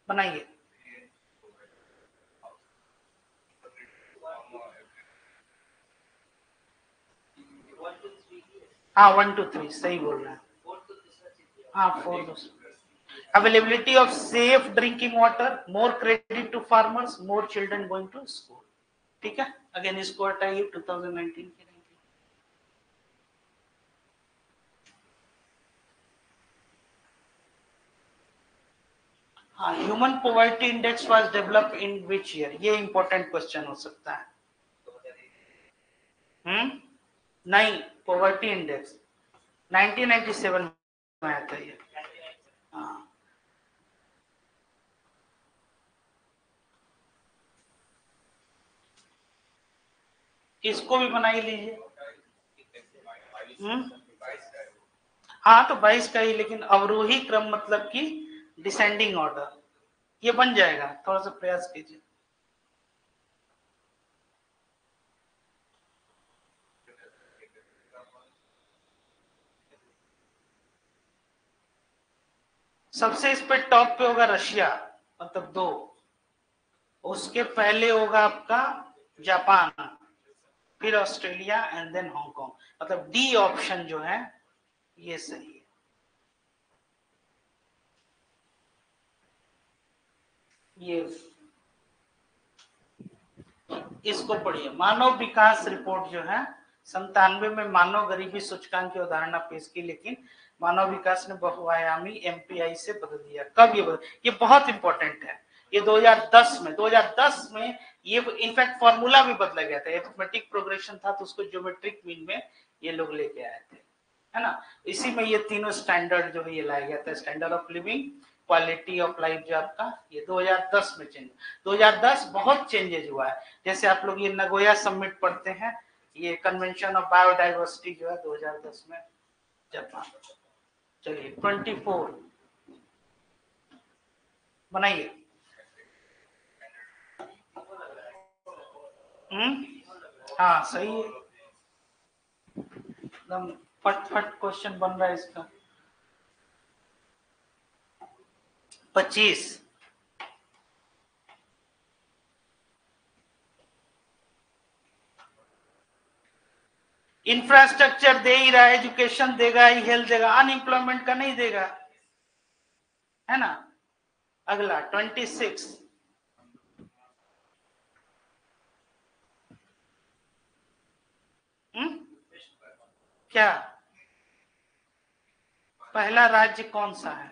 बनाइए। हाँ 1 2 3 सही बोल रहे हैं। हाँ 4 availability of safe drinking water, more credit to farmers, more children going to school. ठीक है, अगेन इसको हटाइए 2019 के। हाँ, human poverty index was developed in which year, ये इंपॉर्टेंट क्वेश्चन हो सकता है। नहीं, पॉवर्टी इंडेक्स 1997 में आया था ये। हाँ इसको भी बना ही लीजिए। हाँ तो 22 का ही, लेकिन अवरोही क्रम मतलब कि डिसेंडिंग ऑर्डर, ये बन जाएगा, थोड़ा सा प्रयास कीजिए। सबसे इस पे टॉप पे होगा रशिया, मतलब 2, उसके पहले होगा आपका जापान, फिर ऑस्ट्रेलिया एंड देन हांगकांग, मतलब डी ऑप्शन जो है ये सही है। ये इसको पढ़िए, मानव विकास रिपोर्ट जो है 97 में मानव गरीबी सूचकांक की अवधारणा पेश की, लेकिन मानव विकास ने बहुआयामी MPI से बदल दिया। कब ये बहुत इंपॉर्टेंट है। ये 2010 में ये इनफैक्ट फॉर्मूला भी बदला गया था। एरिथमेटिक प्रोग्रेशन था तो उसको ज्योमेट्रिक मीन में ये लोग लेके आए थे, है ना। इसी में ये तीनों स्टैंडर्ड जो है ये लाया गया था। Standard of living, quality of life जो आपका, ये 2010 में चेंज। 2010 बहुत चेंजेस हुआ है। जैसे आप लोग ये नगोया समिट पढ़ते हैं, ये कन्वेंशन ऑफ बायोडाइवर्सिटी जो है 2010 में जापान। चलिए 24 बनाइए। हाँ सही है, एकदम फट क्वेश्चन बन रहा है इसका। 25 इंफ्रास्ट्रक्चर दे ही रहा है, एजुकेशन देगा ही, हेल्थ देगा, अनएम्प्लॉयमेंट का नहीं देगा, है ना। अगला 26 क्या पहला राज्य कौन सा है?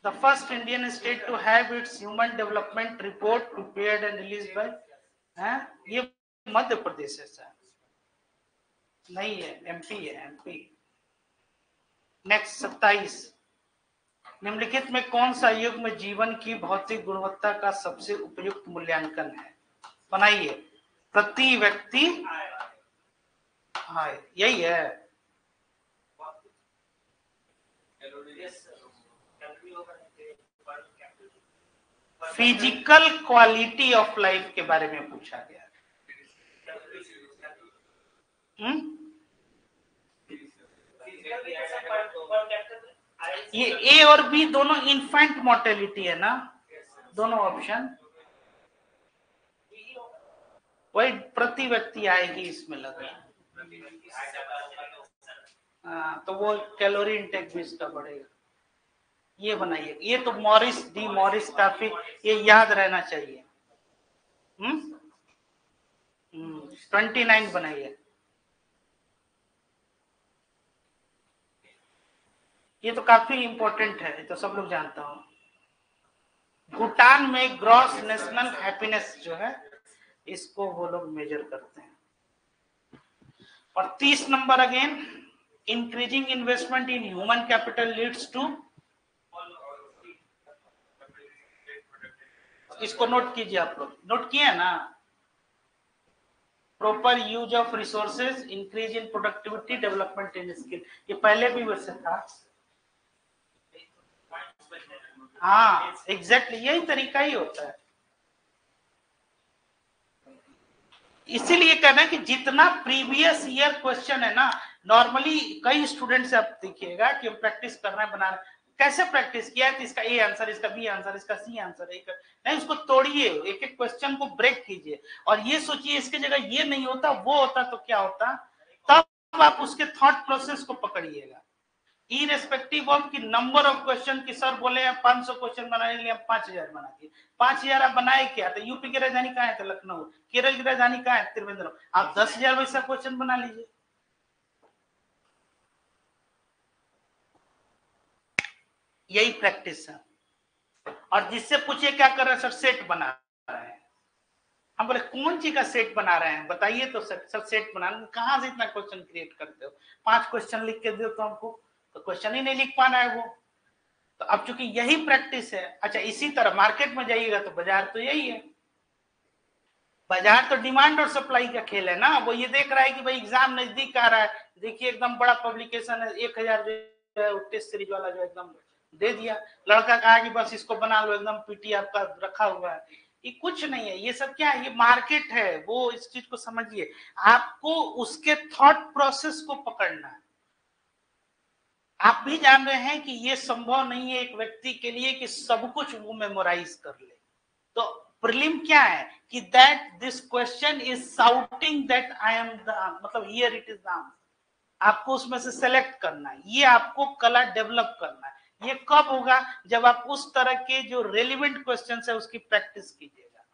The first Indian state to have its human development report prepared and released by, ये मध्य प्रदेश है सर, नहीं है, MP है, MP। नेक्स्ट 27 निम्नलिखित में कौन सा युग में जीवन की भौतिक गुणवत्ता का सबसे उपयुक्त मूल्यांकन है? बनाइए। प्रति व्यक्ति, हाँ यही है। फिजिकल क्वालिटी ऑफ लाइफ के बारे में पूछा गया। ये ए और बी दोनों इन्फेंट मोर्टेलिटी है ना, दोनों ऑप्शन। वही प्रति व्यक्ति आएगी इसमें लग रहा है। हाँ तो वो कैलोरी इंटेक भी इसका बढ़ेगा। ये बनाइए, ये तो मॉरिस डी मॉरिस काफी ये याद रहना चाहिए। 29 बनाइए। ये तो काफी इंपॉर्टेंट है, तो सब लोग जानता हो। भूटान में ग्रॉस नेशनल हैप्पीनेस जो है इसको वो लोग मेजर करते हैं। और 30 number again, increasing investment in human capital leads to, इसको नोट कीजिए, आप लोग नोट किए है ना। Proper use of resources, increase in productivity, development in skill, ये पहले भी वैसे था। हाँ एग्जैक्टली यही तरीका ही होता है। इसीलिए कहना है कि जितना प्रीवियस ईयर क्वेश्चन है ना, नॉर्मली कई स्टूडेंट से आप देखिएगा कि हम प्रैक्टिस कर रहे हैं, बना रहे हैं, कैसे प्रैक्टिस किया है, तो इसका ए आंसर, इसका बी आंसर, इसका सी आंसर है, नहीं उसको तोड़िए, एक एक क्वेश्चन को ब्रेक कीजिए और ये सोचिए इसके जगह ये नहीं होता वो होता तो क्या होता, तब आप उसके थॉट प्रोसेस को पकड़िएगा। इरेस्पेक्टिव ऑफ कि नंबर ऑफ क्वेश्चन की सर बोले 500 क्वेश्चन बनाने के लिए 5000 बना दिए। 5000 आप बनाए क्या? तो यूपी की राजधानी कहाँ है? तो लखनऊ। केरल की राजधानी कहाँ है? त्रिवेंद्रम। आप 10,000 वैसा क्वेश्चन बना लीजिए। यही प्रैक्टिस है। और जिससे पूछिए क्या कर रहे हैं सर? सेट बना रहे हैं। हम बोले कौन चीज का सेट बना रहे हैं बताइए तो सर सेट बना, कहां से इतना क्वेश्चन क्रिएट करते हो? 5 क्वेश्चन लिख के दो तो हमको तो क्वेश्चन ही नहीं लिख पाना है वो। तो अब चूंकि यही प्रैक्टिस है। अच्छा इसी तरह मार्केट में जाइएगा तो बाजार तो यही है। बाजार तो डिमांड और सप्लाई का खेल है ना। वो ये देख रहा है कि भाई एग्जाम नजदीक आ रहा है, देखिए एकदम बड़ा पब्लिकेशन है, 1000 जो है टेस्ट सीरीज वाला जो एकदम दे दिया, लड़का कहा कि बस इसको बना लो, एकदम पीटी आपका रखा हुआ है। ये कुछ नहीं है, ये सब क्या है? ये मार्केट है। वो इस चीज को समझिए, आपको उसके थॉट प्रोसेस को पकड़ना है। आप भी जान रहे हैं कि ये संभव नहीं है एक व्यक्ति के लिए कि सब कुछ वो मेमोराइज कर ले। तो प्रीलिम क्या है कि that this question is shouting that I am the, मतलब here it is the answer. आपको उसमें से सेलेक्ट करना है, ये आपको कला डेवलप करना है। ये कब होगा? जब आप उस तरह के जो रेलिवेंट क्वेश्चन है उसकी प्रैक्टिस कीजिएगा।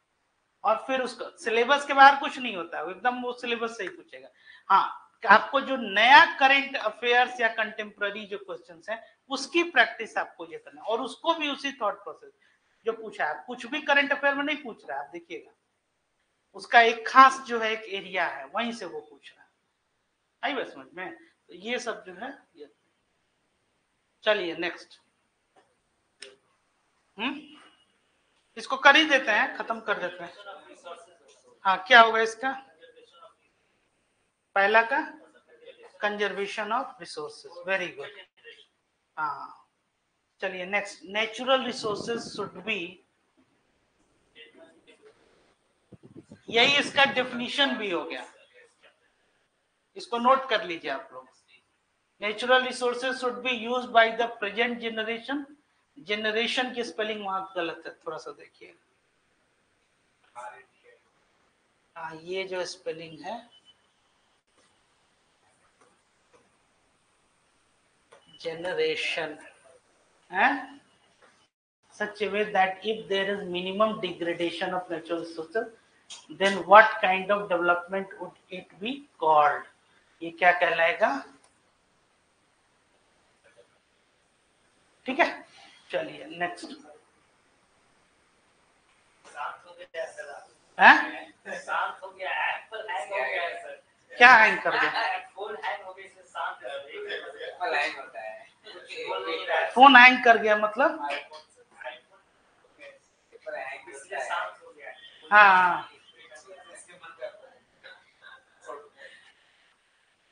और फिर उसका सिलेबस के बाहर कुछ नहीं होता है, एकदम वो सिलेबस से ही पूछेगा। हाँ, आपको जो नया करंट अफेयर्स या कंटेम्प्ररी जो क्वेश्चंस हैं उसकी प्रैक्टिस आपको ये करना, और उसको भी उसी थॉट प्रोसेस जो पूछा है। कुछ भी करंट अफेयर में नहीं पूछ रहा है, आप देखिएगा उसका एक खास जो है एक एरिया है, वहीं से वो पूछ रहा है। आई बात समझ में? तो ये सब जो है ये। चलिए नेक्स्ट। इसको कर ही देते हैं, खत्म कर देते हैं। हाँ, क्या होगा इसका? पहला का conservation of resources, very good. हाँ, चलिए next. Natural resources should be, यही इसका डेफिनेशन भी हो गया, इसको नोट कर लीजिए आप लोग। Natural resources should be use by the present generation. Generation की स्पेलिंग वहां गलत है, थोड़ा सा देखिए। हाँ, ये जो स्पेलिंग है generation, such a way that if there is minimum degradation of natural resources, then what kind of development would it be called? ये क्या कहलाएगा? ठीक है, चलिए नेक्स्ट। क्या हैंग कर दिया? फोन हैंग कर गया मतलब? हाँ,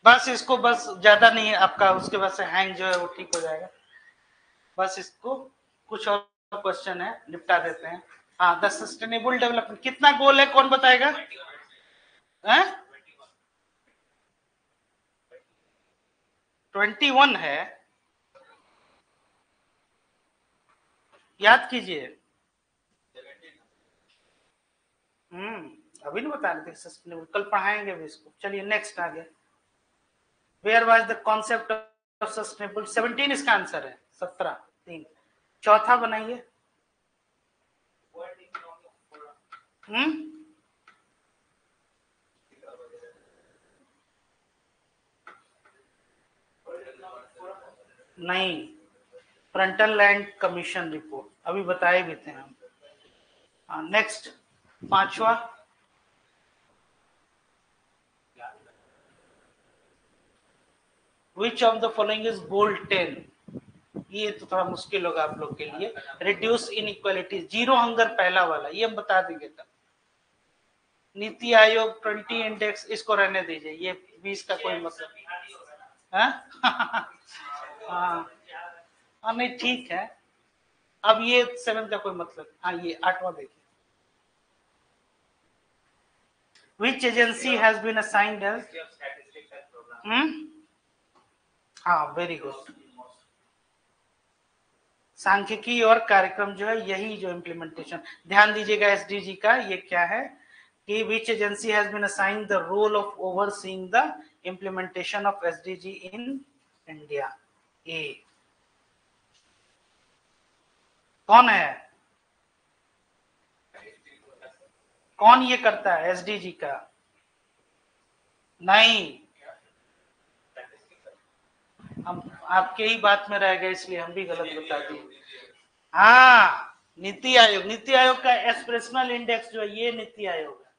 बस इसको बस ज्यादा नहीं है आपका, उसके बाद से हैंग जो है वो ठीक हो जाएगा। बस इसको कुछ और क्वेश्चन है, निपटा देते हैं। हाँ, द सस्टेनेबल डेवलपमेंट कितना गोल है, कौन बताएगा? 21 है, याद कीजिए। अभी नहीं बता रहे थे सस्टेनेबल, कल पढ़ाएंगे भी इसको। चलिए नेक्स्ट आ गया। Where was the concept of sustainable? 17 इसका आंसर है, 17 3। चौथा बनाइए। नहीं, फ्रंटल लैंड कमीशन रिपोर्ट अभी बताए भी थे हम। नेक्स्ट, पांचवा। Which of the following is bold 10? ये तो थोड़ा मुश्किल होगा आप लोग के लिए। रिड्यूस इनइक्वालिटी, जीरो हंगर पहला वाला, ये हम बता देंगे तब। नीति आयोग 20 इंडेक्स, इसको रहने दीजिए, ये 20 का कोई मतलब है? हाँ, नहीं ठीक है। अब ये 7 का कोई मतलब। हाँ, ये 8वां देखिए। Which agency has been assigned as? हाँ, वेरी गुड। सांख्यिकी और कार्यक्रम जो है, यही जो इम्प्लीमेंटेशन, ध्यान दीजिएगा एसडीजी का ये क्या है कि which agency has been assigned the role of overseeing the implementation of SDG in India? A कौन है? कौन ये करता है एसडीजी का? नहीं, हम आपके ही बात में रह गए, इसलिए हम भी गलत बता दिए। हाँ, नीति आयोग। नीति आयोग का एस्पिरेशनल इंडेक्स जो है, ये नीति आयोग है।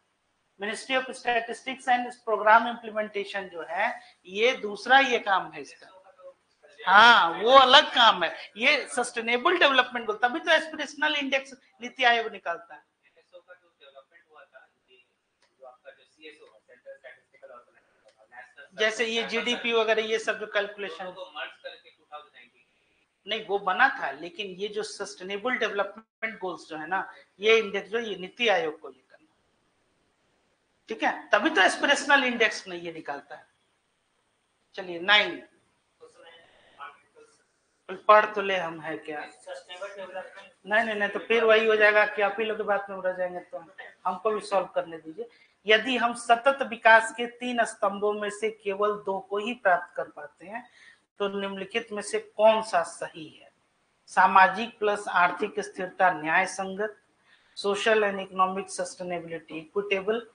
Ministry of statistics and programme implementation जो है, ये दूसरा ये काम है इसका। हाँ, वो अलग काम है। ये सस्टेनेबल डेवलपमेंट गोल, तभी तो एस्पिरेशनल इंडेक्स नीति आयोग निकालता है। जैसे ये जीडीपी वगैरह, ये सब जो कैलकुलेशन नहीं, वो बना था, लेकिन ये जो सस्टेनेबल डेवलपमेंट गोल्स जो है ना, ये इंडेक्स जो ये नीति आयोग को ये करना, ठीक है, तभी तो एस्पिरेशनल इंडेक्स नहीं ये निकालता है। चलिए 9, पढ़ तो ले हम है क्या? नहीं, तो फिर वही हो जाएगा कि आप ही लोग की बात में रह जाएंगे, तो हमको भी सॉल्व करने दीजिए। यदि हम सतत विकास के 3 स्तंभों में से केवल 2 को ही प्राप्त कर पाते हैं, तो निम्नलिखित में से कौन सा सही है? सामाजिक प्लस आर्थिक स्थिरता न्याय संगत, social and economic sustainability, equitable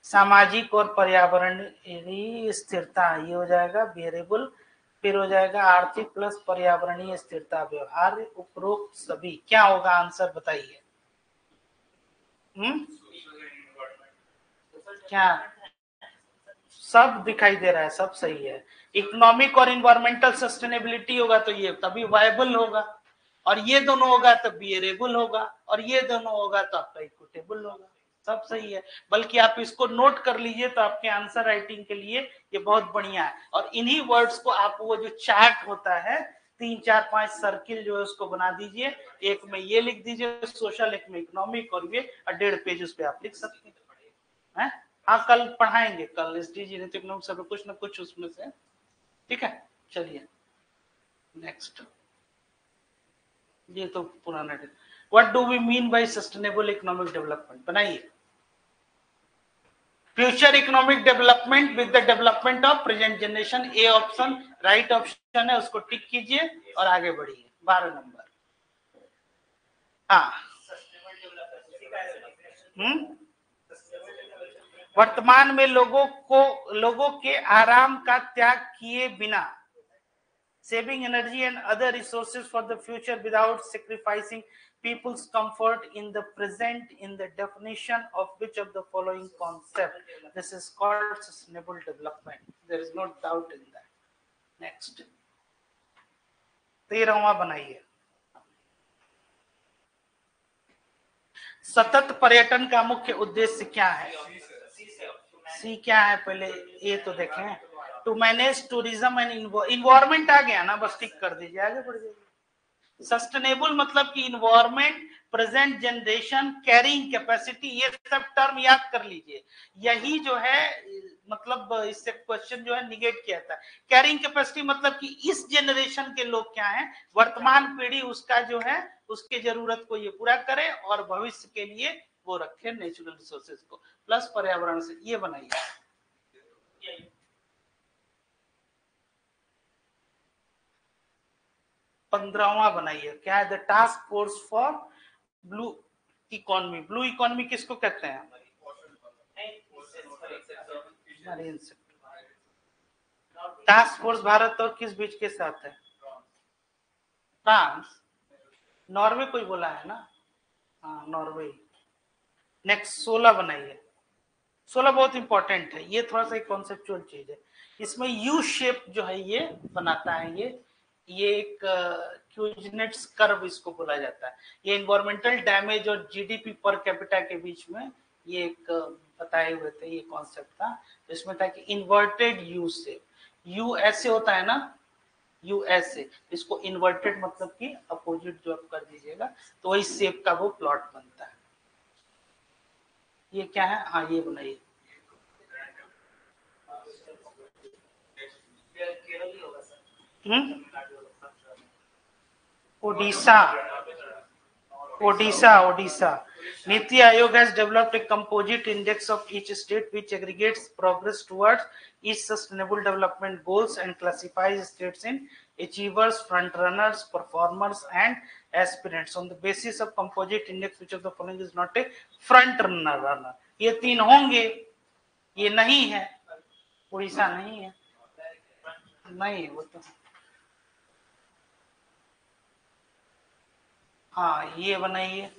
सामाजिक और पर्यावरणीय स्थिरता, ये हो जाएगा वेरिएबल। फिर हो जाएगा आर्थिक प्लस पर्यावरणीय स्थिरता, व्यवहार, उपरोक्त सभी। क्या होगा आंसर बताइए? क्या सब दिखाई दे रहा है, सब सही है। इकोनॉमिक और इन्वायरमेंटल सस्टेनेबिलिटी होगा तो ये तभी वायबल होगा, और ये दोनों होगा तो वेरिएबल होगा, और ये दोनों होगा तो आपका इक्विटेबल होगा। सब सही है, बल्कि आप इसको नोट कर लीजिए तो आपके आंसर राइटिंग के लिए ये बहुत बढ़िया है। और इन्हीं वर्ड्स को आप वो जो चार्ट होता है 3 4 5 सर्किल जो है उसको बना दीजिए, एक में ये लिख दीजिए सोशल, एक में इकोनॉमिक, और ये 1.5 पेज उस पर आप लिख सकते हैं। हाँ कल पढ़ाएंगे, कल एसडीजी नीति इकोनॉमिक सब कुछ ना कुछ उसमें से। ठीक है, चलिए नेक्स्ट। ये तो पुराना है। What do we mean by sustainable economic development, बनाइए। Future economic development with the development of present generation, A option right option है, उसको टिक कीजिए और आगे बढ़िए। 12 नंबर। हाँ, वर्तमान में लोगों के आराम का त्याग किए बिना, saving energy and other resources for the future without sacrificing people's comfort in the present, in the definition of which of the following concept, this is called sustainable development. There is no doubt in that. Next, 13वां बनाइए। सतत पर्यटन का मुख्य उद्देश्य क्या है? सी क्या है पहले ये तो देखें। To manage tourism and environment आ गया ना, बस टिक कर दीजिए, आगे बढ़ जाइए। सस्टेनेबल मतलब कि environment, present generation, carrying capacity, ये सब टर्म याद कर लीजिए। यही जो है मतलब इससे क्वेश्चन जो है निगेट किया था। कैरिंग कैपेसिटी मतलब कि इस जनरेशन के लोग क्या है, वर्तमान पीढ़ी उसका जो है उसके जरूरत को ये पूरा करे और भविष्य के लिए वो रखे नेचुरल रिसोर्सेज को, प्लस पर्यावरण से। ये बनाइए। 15वां बनाइए। क्या है? The task force for blue economy. Blue economy किसको कहते हैं? Marine sector. Task force Bharat और किस बीच के साथ है? फ्रांस, नॉर्वे कोई बोला है ना? हाँ नॉर्वे। नेक्स्ट 16 बनाइए। 16 बहुत इंपॉर्टेंट है, ये थोड़ा सा एक कॉन्सेप्चुअल चीज है। इसमें यू शेप जो है ये बनाता है, ये एक क्यूजनेट्स कर्व इसको बोला जाता है। ये एनवायरमेंटल डैमेज और जीडीपी पर कैपिटा के बीच में ये एक बताए हुए थे, ये कॉन्सेप्ट था। इसमें था कि इन्वर्टेड यू शेप, यू ऐसे होता है ना, यू ऐसे, इसको इन्वर्टेड मतलब कि अपोजिट जो आप कर दीजिएगा तो वही शेप का वो प्लॉट बनता है। ये क्या है? हाँ ये बनाइए। Odisha, Odisha. Niti Aayog has developed a composite index of each state which aggregates progress towards each sustainable development goals and classifies states in achievers, frontrunners, performers and aspirants. On the basis of composite index, which of the following is not a front runner? ये तीन होंगे, ये नहीं है, उड़ीसा नहीं है, नहीं वो तो हाँ ये बनाइए।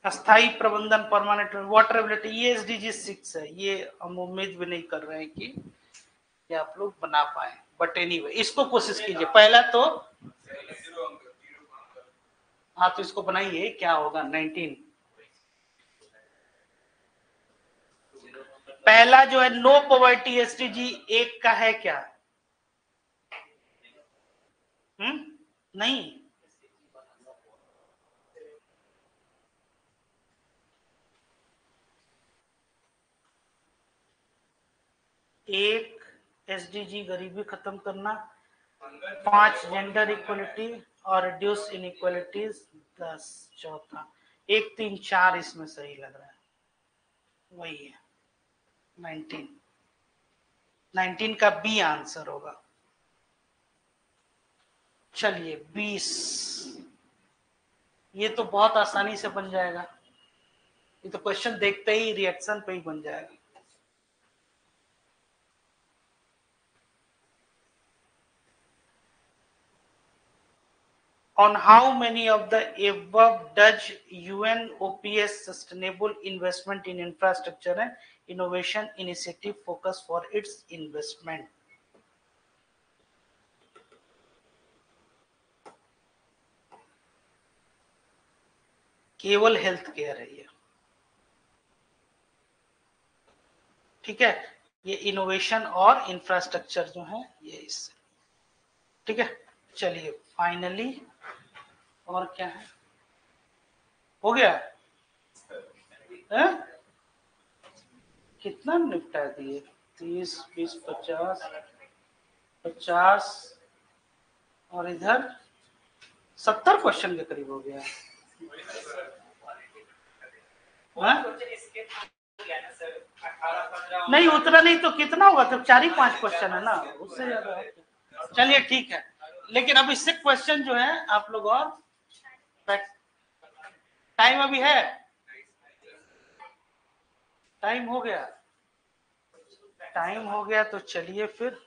अस्थाई प्रबंधन, परमानेंट वाटर एबिलिटी, ये एसडीजी 6 है। ये हम उम्मीद भी नहीं कर रहे हैं कि आप लोग बना पाए, बट एनीवे इसको कोशिश कीजिए। पहला तो हाँ तो इसको बनाइए, क्या होगा 19। पहला जो है नो पॉवर्टी, एसडीजी 1 का है क्या? नहीं, एक एसडीजी गरीबी खत्म करना, 5 जेंडर इक्वलिटी और रिड्यूस इनइक्वालिटीज 10, चौथा 1 3 4 इसमें सही लग रहा है, वही है 19। 19 का बी आंसर होगा। चलिए 20, ये तो बहुत आसानी से बन जाएगा, ये तो क्वेश्चन देखते ही रिएक्शन पे ही बन जाएगा। On how many of the above does UNOPS Sustainable Investment in Infrastructure and Innovation Initiative focus for its investment? केवल हेल्थ केयर है ये, ठीक है, ये इनोवेशन और इंफ्रास्ट्रक्चर जो है ये इससे, ठीक है। चलिए फाइनली और क्या है, हो गया है? कितना निपटा दिए, 30, 20, 50, 50 और इधर 70 क्वेश्चन के करीब हो गया। नहीं उतना नहीं तो कितना होगा, तो 4-5 क्वेश्चन है ना, उससे ज्यादा। चलिए ठीक है, लेकिन अब इससे क्वेश्चन जो है आप लोग और टाइम अभी है, टाइम हो गया, टाइम हो गया तो चलिए फिर